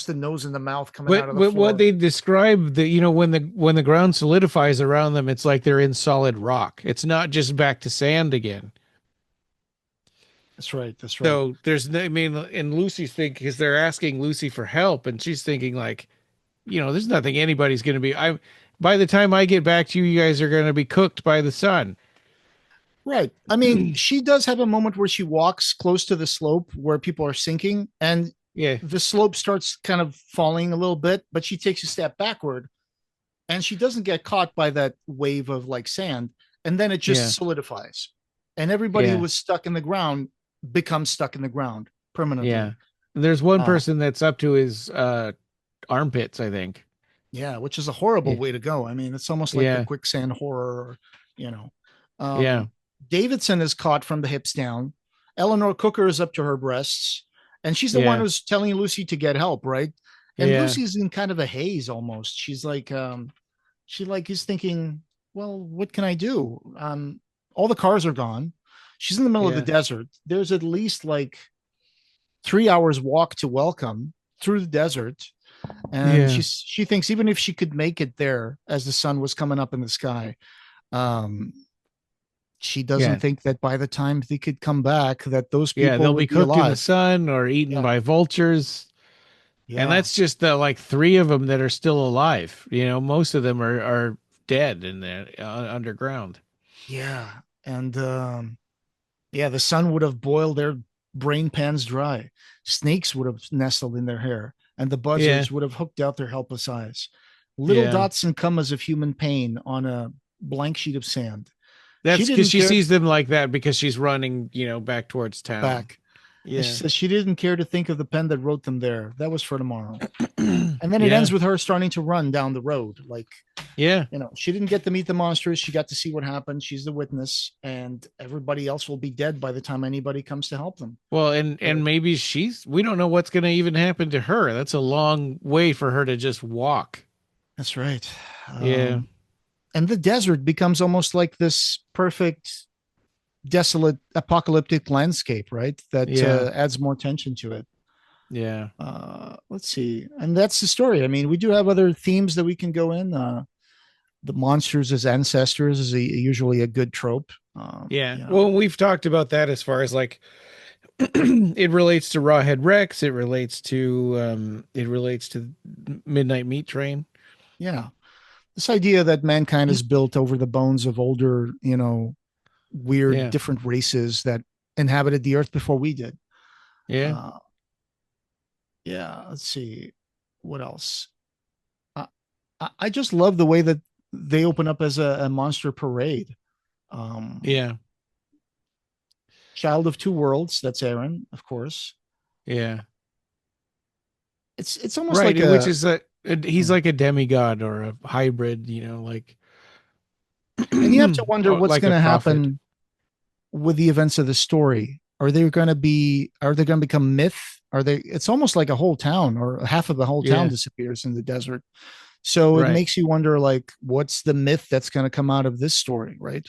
the nose and the mouth coming out But of the what floor. they describe, the when the ground solidifies around them, it's like they're in solid rock. It's not just back to sand again. That's right. That's right. So I mean, and Lucy's thinking, because they're asking Lucy for help, and she's thinking like, there's nothing anybody's going to be. By the time I get back to you, you guys are going to be cooked by the sun. Right. I mean, she does have a moment where she walks close to the slope where people are sinking, and Yeah. the slope starts kind of falling a little bit, but she takes a step backward, and she doesn't get caught by that wave of like sand, and then it just Yeah. solidifies. And everybody who Yeah. was stuck in the ground becomes stuck in the ground permanently. Yeah. There's one Uh, person that's up to his armpits, I think. Yeah, which is a horrible Yeah. way to go. I mean, it's almost like the Yeah. quicksand horror, you know. Yeah. Davidson is caught from the hips down. Eleanor Cooker is up to her breasts, and she's the one Yeah. who's telling Lucy to get help, right? And Yeah. Lucy's in kind of a haze almost. She's like, she like is thinking, well, what can I do? All the cars are gone. She's in the middle of the Yeah. desert. There's at least like 3 hours walk to Welcome through the desert. And Yeah. she thinks even if she could make it there as the sun was coming up in the sky, um, she doesn't Yeah. think that by the time they could come back, that those Yeah. people They'll would be be cooked in the alive. sun or eaten Yeah, by vultures. And yeah, that's just the like three of them that are still alive. Most of them are dead in the underground. yeah. And yeah, the sun would have boiled their brain pans dry. Snakes would have nestled in their hair, and the Yeah. buzzards would have hooked out their helpless eyes. Little Yeah. dots and commas of human pain on a blank sheet of sand. She That's because didn't she care sees them like that because she's running, back towards town. back. And she Yeah. says she didn't care to think of the pen that wrote them there. That was for tomorrow. And then it Yeah. ends with her starting to run down the road. Like, Yeah. she didn't get to meet the monsters. She got to see what happened. She's the witness, and everybody else will be dead by the time anybody comes to help them. Well, and maybe we don't know what's going to even happen to her. That's a long way for her to just walk. That's right. Yeah. And the desert becomes almost like this perfect, desolate, apocalyptic landscape, right? That Yeah. adds more tension to it. Yeah. Let's see. And that's the story. I mean, we do have other themes that we can go in. The monsters as ancestors is usually a good trope. Yeah. Well, we've talked about that as far as like it relates to Rawhead Rex. It relates to Midnight Meat Train. Yeah. This idea that mankind is built over the bones of older, weird, Yeah. different races that inhabited the earth before we did. Yeah. Yeah. Let's see. What else? I just love the way that they open up as a monster parade. Yeah. Child of Two Worlds. That's Aaron, of course. Yeah. It's almost Right. like Which is he's like a demigod or a hybrid, like. And you have to wonder what's like going a to prophet. happen with the events of the story. Are they going to become myth? It's almost like a whole town or half of the whole town Yeah. disappears in the desert. So it Right. makes you wonder, like, what's the myth that's going to come out of this story, right?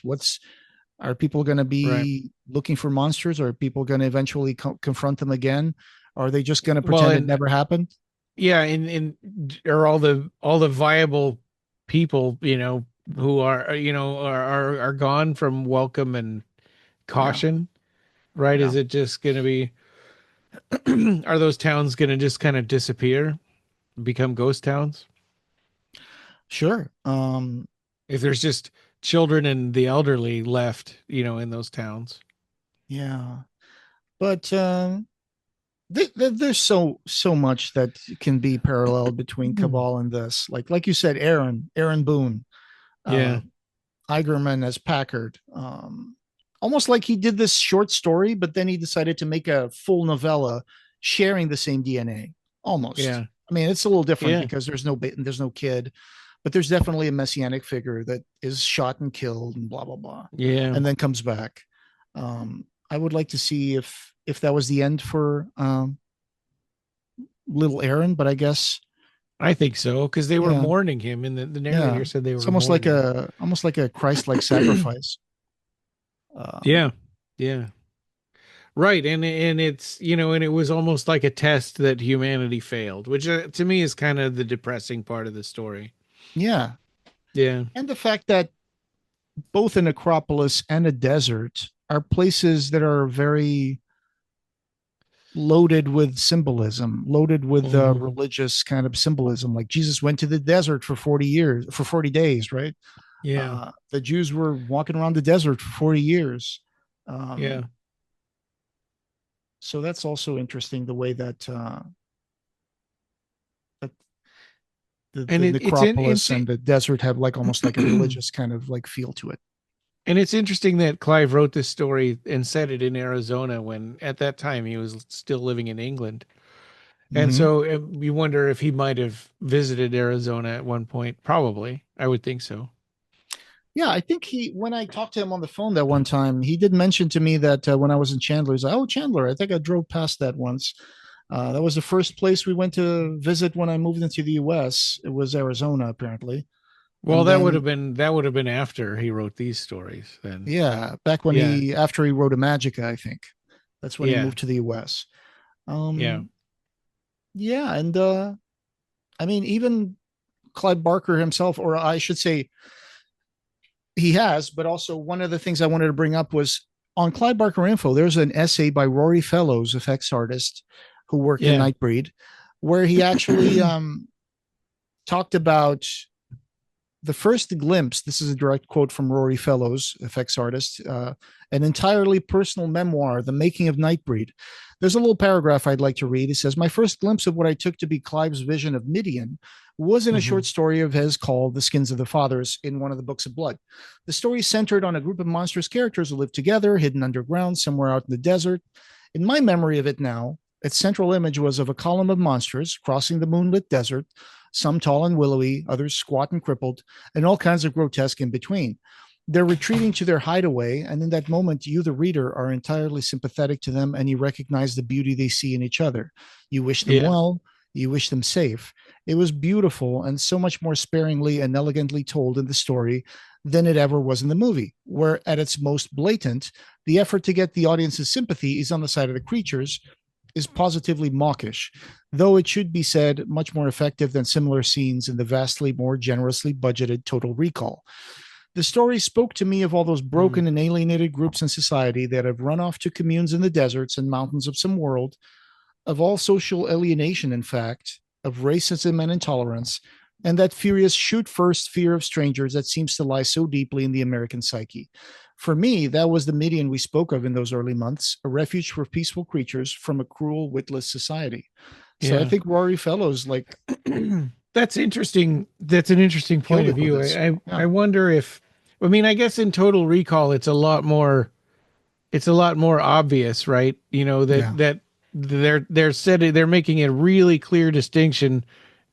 Are people going to Right. be looking for monsters, or are people going to eventually confront them again? Or are they just going to Well, pretend it and never happened? yeah, and are all the viable people, who are are gone from welcome and Yeah. caution, right? Yeah. Is it just going to be are those towns going to just kind of disappear, become ghost towns? Sure. If there's just children and the elderly left, in those towns. Yeah. But there's so much that can be paralleled between Cabal and this. Like you said, Aaron Boone, Yeah. uh, Igerman as Packard. Almost like he did this short story, but then he decided to make a full novella sharing the same DNA. Almost. Yeah. I mean, it's a little different Yeah. because there's no kid, but there's definitely a messianic figure that is shot and killed and blah blah blah, Yeah. and then comes back. I would like to see if that was the end for little Aaron, but I guess I think so, because they were yeah, mourning him, and the yeah, narrator said they it's were mourning. almost like a Christ-like sacrifice. Yeah. Um, Yeah. Right, and it's and it was almost like a test that humanity failed, which to me is kind of the depressing part of the story. yeah, Yeah. and the fact that both an necropolis and a desert are places that are very loaded with symbolism, loaded with Hmm. religious kind of symbolism. Like Jesus went to the desert for 40 years, for 40 days, right? Yeah. The Jews were walking around the desert for 40 years. Yeah. Um, so that's also interesting the way that And the it's in necropolis and the desert have like almost like a religious kind of like feel to it. and it's interesting that Clive wrote this story and set it in Arizona when at that time he was still living in England. And Mm-hmm. so you wonder if he might have visited Arizona at one point. Probably. I would think so. Yeah, I think when I talked to him on the phone that one time, he did mention to me that when I was in Chandler, he's like, "Oh, Chandler, I think I drove past that once." That was the first place we went to visit when I moved into the U.S. It was Arizona, apparently. Well, And then, that would have been after he wrote these stories then. yeah, back when Yeah. after he wrote a Magica, I think that's when he Yeah. moved to the U.S. Yeah. Um, yeah, and I mean, even Clive Barker himself, or I should say, he has. But also, one of the things I wanted to bring up was on Clive Barker Info. There's an essay by Rory Fellows, effects artist, who worked in Yeah. Nightbreed, where he actually talked about the first glimpse. This is a direct quote from Rory Fellows, effects artist, an entirely personal memoir, The Making of Nightbreed. There's a little paragraph I'd like to read. It says, "My first glimpse of what I took to be Clive's vision of Midian was in a Hmm. short story of his called The Skins of the Fathers in one of the books of blood. The story centered on a group of monstrous characters who lived together, hidden underground, somewhere out in the desert. In my memory of it now, its central image was of a column of monsters crossing the moonlit desert, some tall and willowy, others squat and crippled, and all kinds of grotesque in between. They're retreating to their hideaway, and in that moment, you, the reader, are entirely sympathetic to them and you recognize the beauty they see in each other. You wish them Yeah. well, you wish them safe. It was beautiful and so much more sparingly and elegantly told in the story than it ever was in the movie, where at its most blatant, the effort to get the audience's sympathy is on the side of the creatures, is positively mawkish, though it should be said much more effective than similar scenes in the vastly more generously budgeted Total Recall. The story spoke to me of all those Mm. broken and alienated groups in society that have run off to communes in the deserts and mountains of some world, of all social alienation, in fact, of racism and intolerance, and that furious shoot first fear of strangers that seems to lie so deeply in the American psyche. For me, that was the Midian we spoke of in those early months, a refuge for peaceful creatures from a cruel, witless society. So I Yeah. think Rory Fellows like That's interesting. That's an interesting point killed of it with view. this. I Yeah. wonder if, I mean, I guess in Total Recall, it's a lot more obvious, right? Yeah. That they're making a really clear distinction.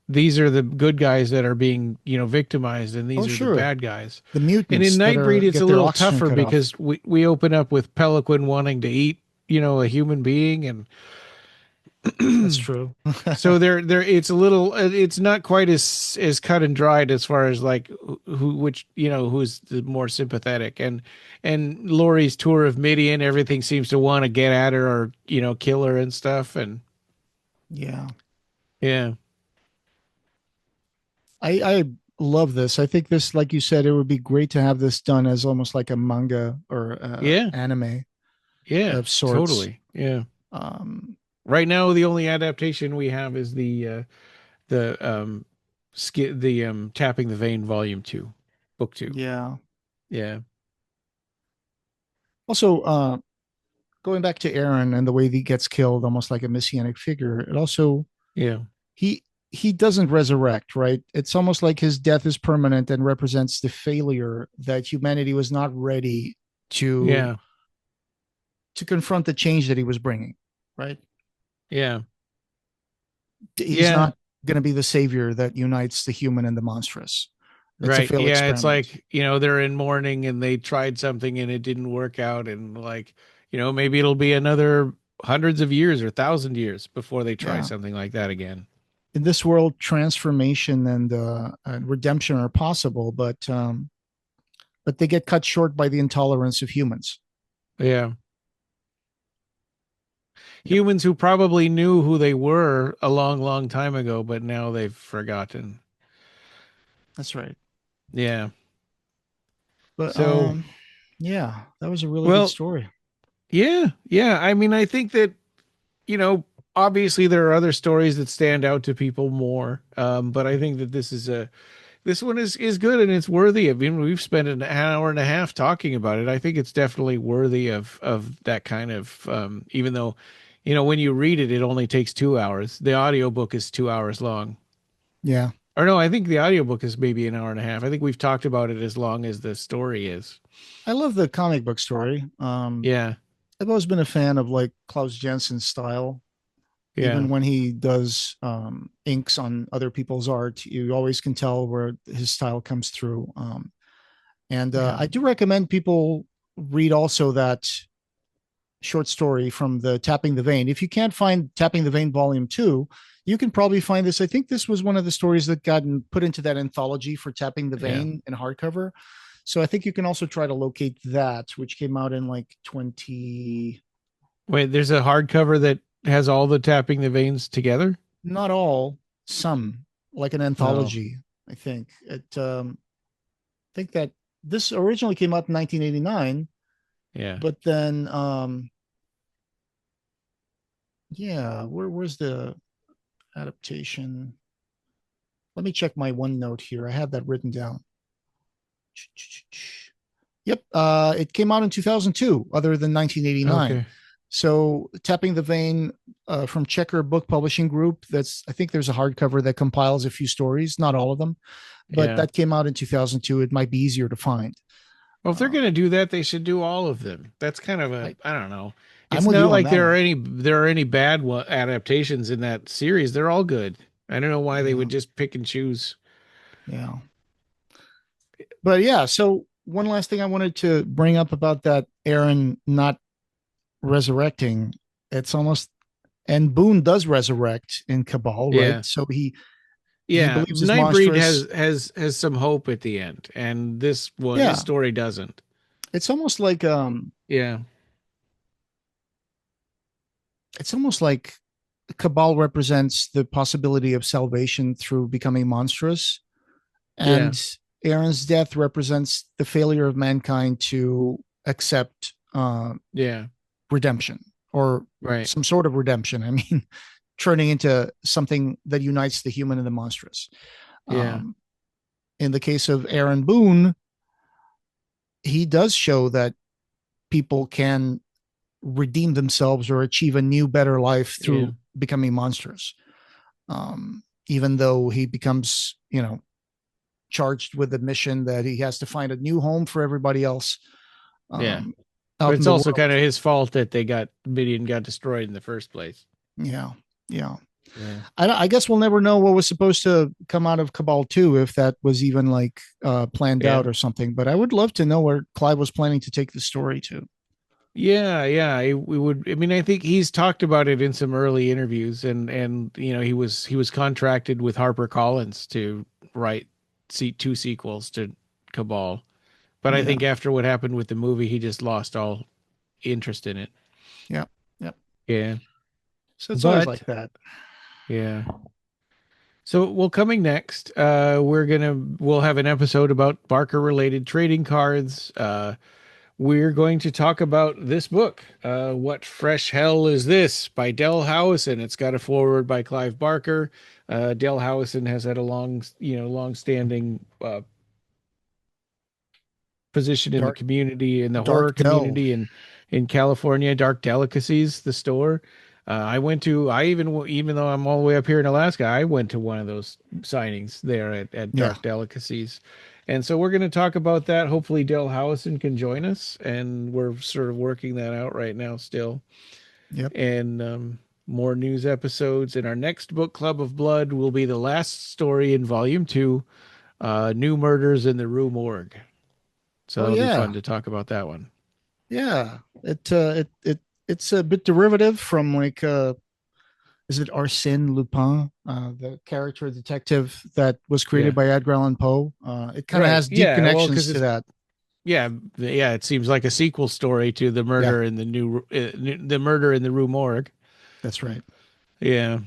These are the good guys that are being, victimized, and Oh, these are the sure. bad guys. The And in mutants that Nightbreed, are it's a get their little oxygen tougher cut off. because we open up with Peliquin wanting to eat, a human being, and That's true. So there it's a little it's not quite as cut and dried as far as like who which who's the more sympathetic, and Lori's tour of Midian, everything seems to want to get at her or kill her and stuff, and Yeah. yeah, I love this. I think this, like you said, it would be great to have this done as almost like a manga or yeah, anime yeah, of sorts. totally, yeah. Um, Right now the only adaptation we have is the Tapping the Vein Volume 2, Book 2. yeah. Yeah, Also, going back to Aaron and the way he gets killed, almost like a messianic figure. It also yeah, he he doesn't resurrect, right? It's almost like his death is permanent and represents the failure that humanity was not ready to yeah, to confront the change that he was bringing, right? yeah, He's yeah. not going to be the savior that unites the human and the monstrous. It's a Right. failed Yeah. It's experiment. like, they're in mourning and they tried something and it didn't work out. And like, maybe it'll be another hundreds of years or thousand years before they try Yeah. something like that again. In this world, transformation and redemption are possible, but they get cut short by the intolerance of humans. Yeah. Yep, Humans who probably knew who they were a long, long time ago, but now they've forgotten. that's right. Yeah. But So, yeah, that was a really good well, story. yeah. Yeah. I mean, I think that, obviously there are other stories that stand out to people more. But I think that this one is good and it's worthy of. We've spent an hour and a half talking about it. I think it's definitely worthy of that kind of. Even though, when you read it, it only takes 2 hours. The audiobook is 2 hours long. Yeah, Or no, I think the audiobook is maybe an hour and a half. I think we've talked about it as long as the story is. I love the comic book story. Yeah, I've always been a fan of like Klaus Jensen's style. yeah, Even when he does inks on other people's art, you always can tell where his style comes through. And yeah, I do recommend people read also that short story from the Tapping the Vein. If you can't find Tapping the Vein Volume 2, you can probably find this. I think this was one of the stories that got put into that anthology for Tapping the yeah. Vein in hardcover. So I think you can also try to locate that, which came out in like 20, Wait, there's a hardcover that has all the Tapping the Veins together. not all, some, like an Oh, anthology. I think I think that this originally came out in 1989, yeah. but then yeah, where's the adaptation? Let me check my OneNote here. I have that written down. Yep, it came out in 2002, other than 1989. Okay. So, Tapping the Vein from Checker Book Publishing Group. That's I think there's a hardcover that compiles a few stories, not all of them, but Yeah. that came out in 2002. It might be easier to find. Well, if they're Uh, gonna do that, they should do all of them. That's kind of I I don't know. I'm It's with not you on like that one. there are any bad adaptations in that series. They're all good. I don't know why they Yeah, would just pick and choose. yeah. But yeah, so one last thing I wanted to bring up about that Aaron not resurrecting. It's almost and Boone does resurrect in Cabal, right? Yeah. So he Yeah. believes is Nightbreed monstrous. has some hope at the end, and this Yeah, story doesn't. it's almost like Yeah. it's almost like Cabal represents the possibility of salvation through becoming monstrous, Yeah. and Aaron's death represents the failure of mankind to accept Yeah. redemption or Right. some sort of redemption. I mean, turning into something that unites the human and the monstrous. Yeah. Um, in the case of Aaron Boone, he does show that people can redeem themselves or achieve a new, better life Yeah. through becoming monsters. Even though he becomes, charged with the mission that he has to find a new home for everybody else Yeah. um, But out in it's the also world. kind of his fault that Midian got destroyed in the first place. Yeah, yeah. Yeah. I guess we'll never know what was supposed to come out of Cabal 2 if that was even like planned Yeah. out or something. But I would love to know where Clive was planning to take the story to. We would. I mean, I think he's talked about it in some early interviews, and he was contracted with HarperCollins to write two sequels to Cabal. But I Yeah. think after what happened with the movie, he just lost all interest in it. Yeah. Yeah. Yeah. So it's always But like that. yeah. So, coming next, we'll have an episode about Barker related trading cards. We're going to talk about this book. What Fresh Hell Is This by Del Howison. It's got a foreword by Clive Barker. Del Howison has had a long-standing position in the Dark community, in the horror Dark Dell. community in California. Dark Delicacies, the store. Even though I'm all the way up here in Alaska, I went to one of those signings there at Yeah. Dark Delicacies. And so we're going to talk about that. Hopefully Del Howison can join us, and we're sort of working that out right now still. Yep. And more news episodes. In our next book club of blood will be the last story in volume 2, New Murders in the Rue Morgue. So that'll be fun to talk about that one. Yeah. It's a bit derivative from like is it Arsène Lupin, the character detective that was created by Edgar Allan Poe? It kind of has deep connections to that. Yeah, it seems like a sequel story to the murder in the murder in the Rue Morgue. That's right. Yeah.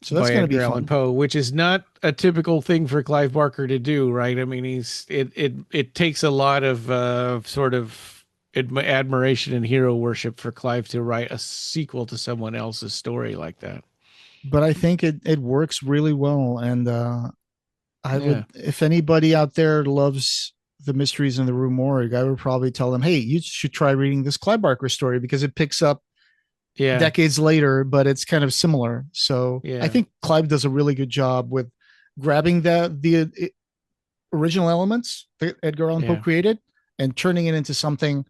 So that's going to be Edgar Allan Poe, which is not a typical thing for Clive Barker to do, right? I mean, it takes a lot of sort of admiration and hero worship for Clive to write a sequel to someone else's story like that. But I think it works really well, and I would, if anybody out there loves the Mysteries in the Rue Morgue, I would probably tell them, hey, you should try reading this Clive Barker story because it picks up decades later, but it's kind of similar. So I think Clive does a really good job with grabbing the original elements that Edgar Allan Poe created and turning it into something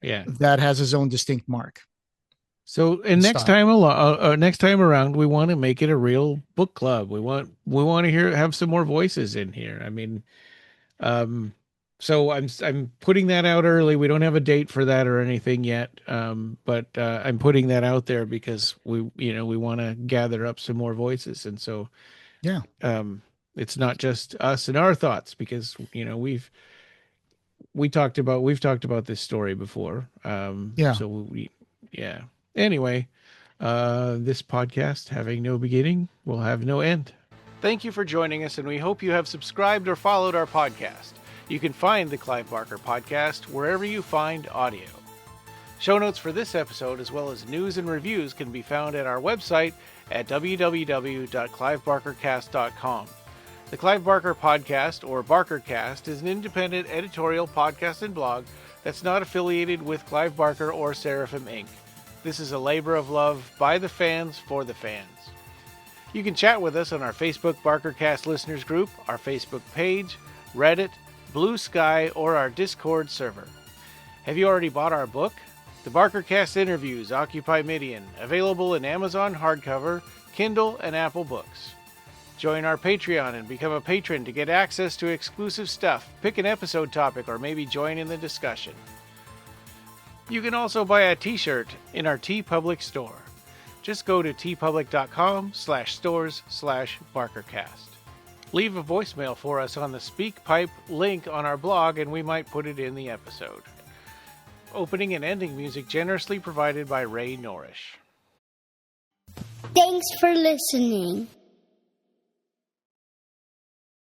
that has his own distinct mark. So, and next time around, we want to make it a real book club. We want to have some more voices in here. I mean, so I'm putting that out early. We don't have a date for that or anything yet. But I'm putting that out there because we want to gather up some more voices. And so, it's not just us and our thoughts because, we've talked about this story before. So anyway, this podcast, having no beginning, will have no end. Thank you for joining us, and we hope you have subscribed or followed our podcast. You can find the Clive Barker Podcast wherever you find audio. Show notes for this episode, as well as news and reviews, can be found at our website at www.clivebarkercast.com. The Clive Barker Podcast, or BarkerCast, is an independent editorial podcast and blog that's not affiliated with Clive Barker or Seraphim Inc. This is a labor of love by the fans for the fans. You can chat with us on our Facebook BarkerCast listeners group, our Facebook page, Reddit, Blue Sky, or our Discord server. Have you already bought our book? The BarkerCast Interviews Occupy Midian, available in Amazon hardcover, Kindle, and Apple Books. Join our Patreon and become a patron to get access to exclusive stuff, pick an episode topic, or maybe join in the discussion. You can also buy a t-shirt in our TeePublic store. Just go to teepublic.com/stores/BarkerCast. Leave a voicemail for us on the SpeakPipe link on our blog and we might put it in the episode. Opening and ending music generously provided by Ray Norrish. Thanks for listening.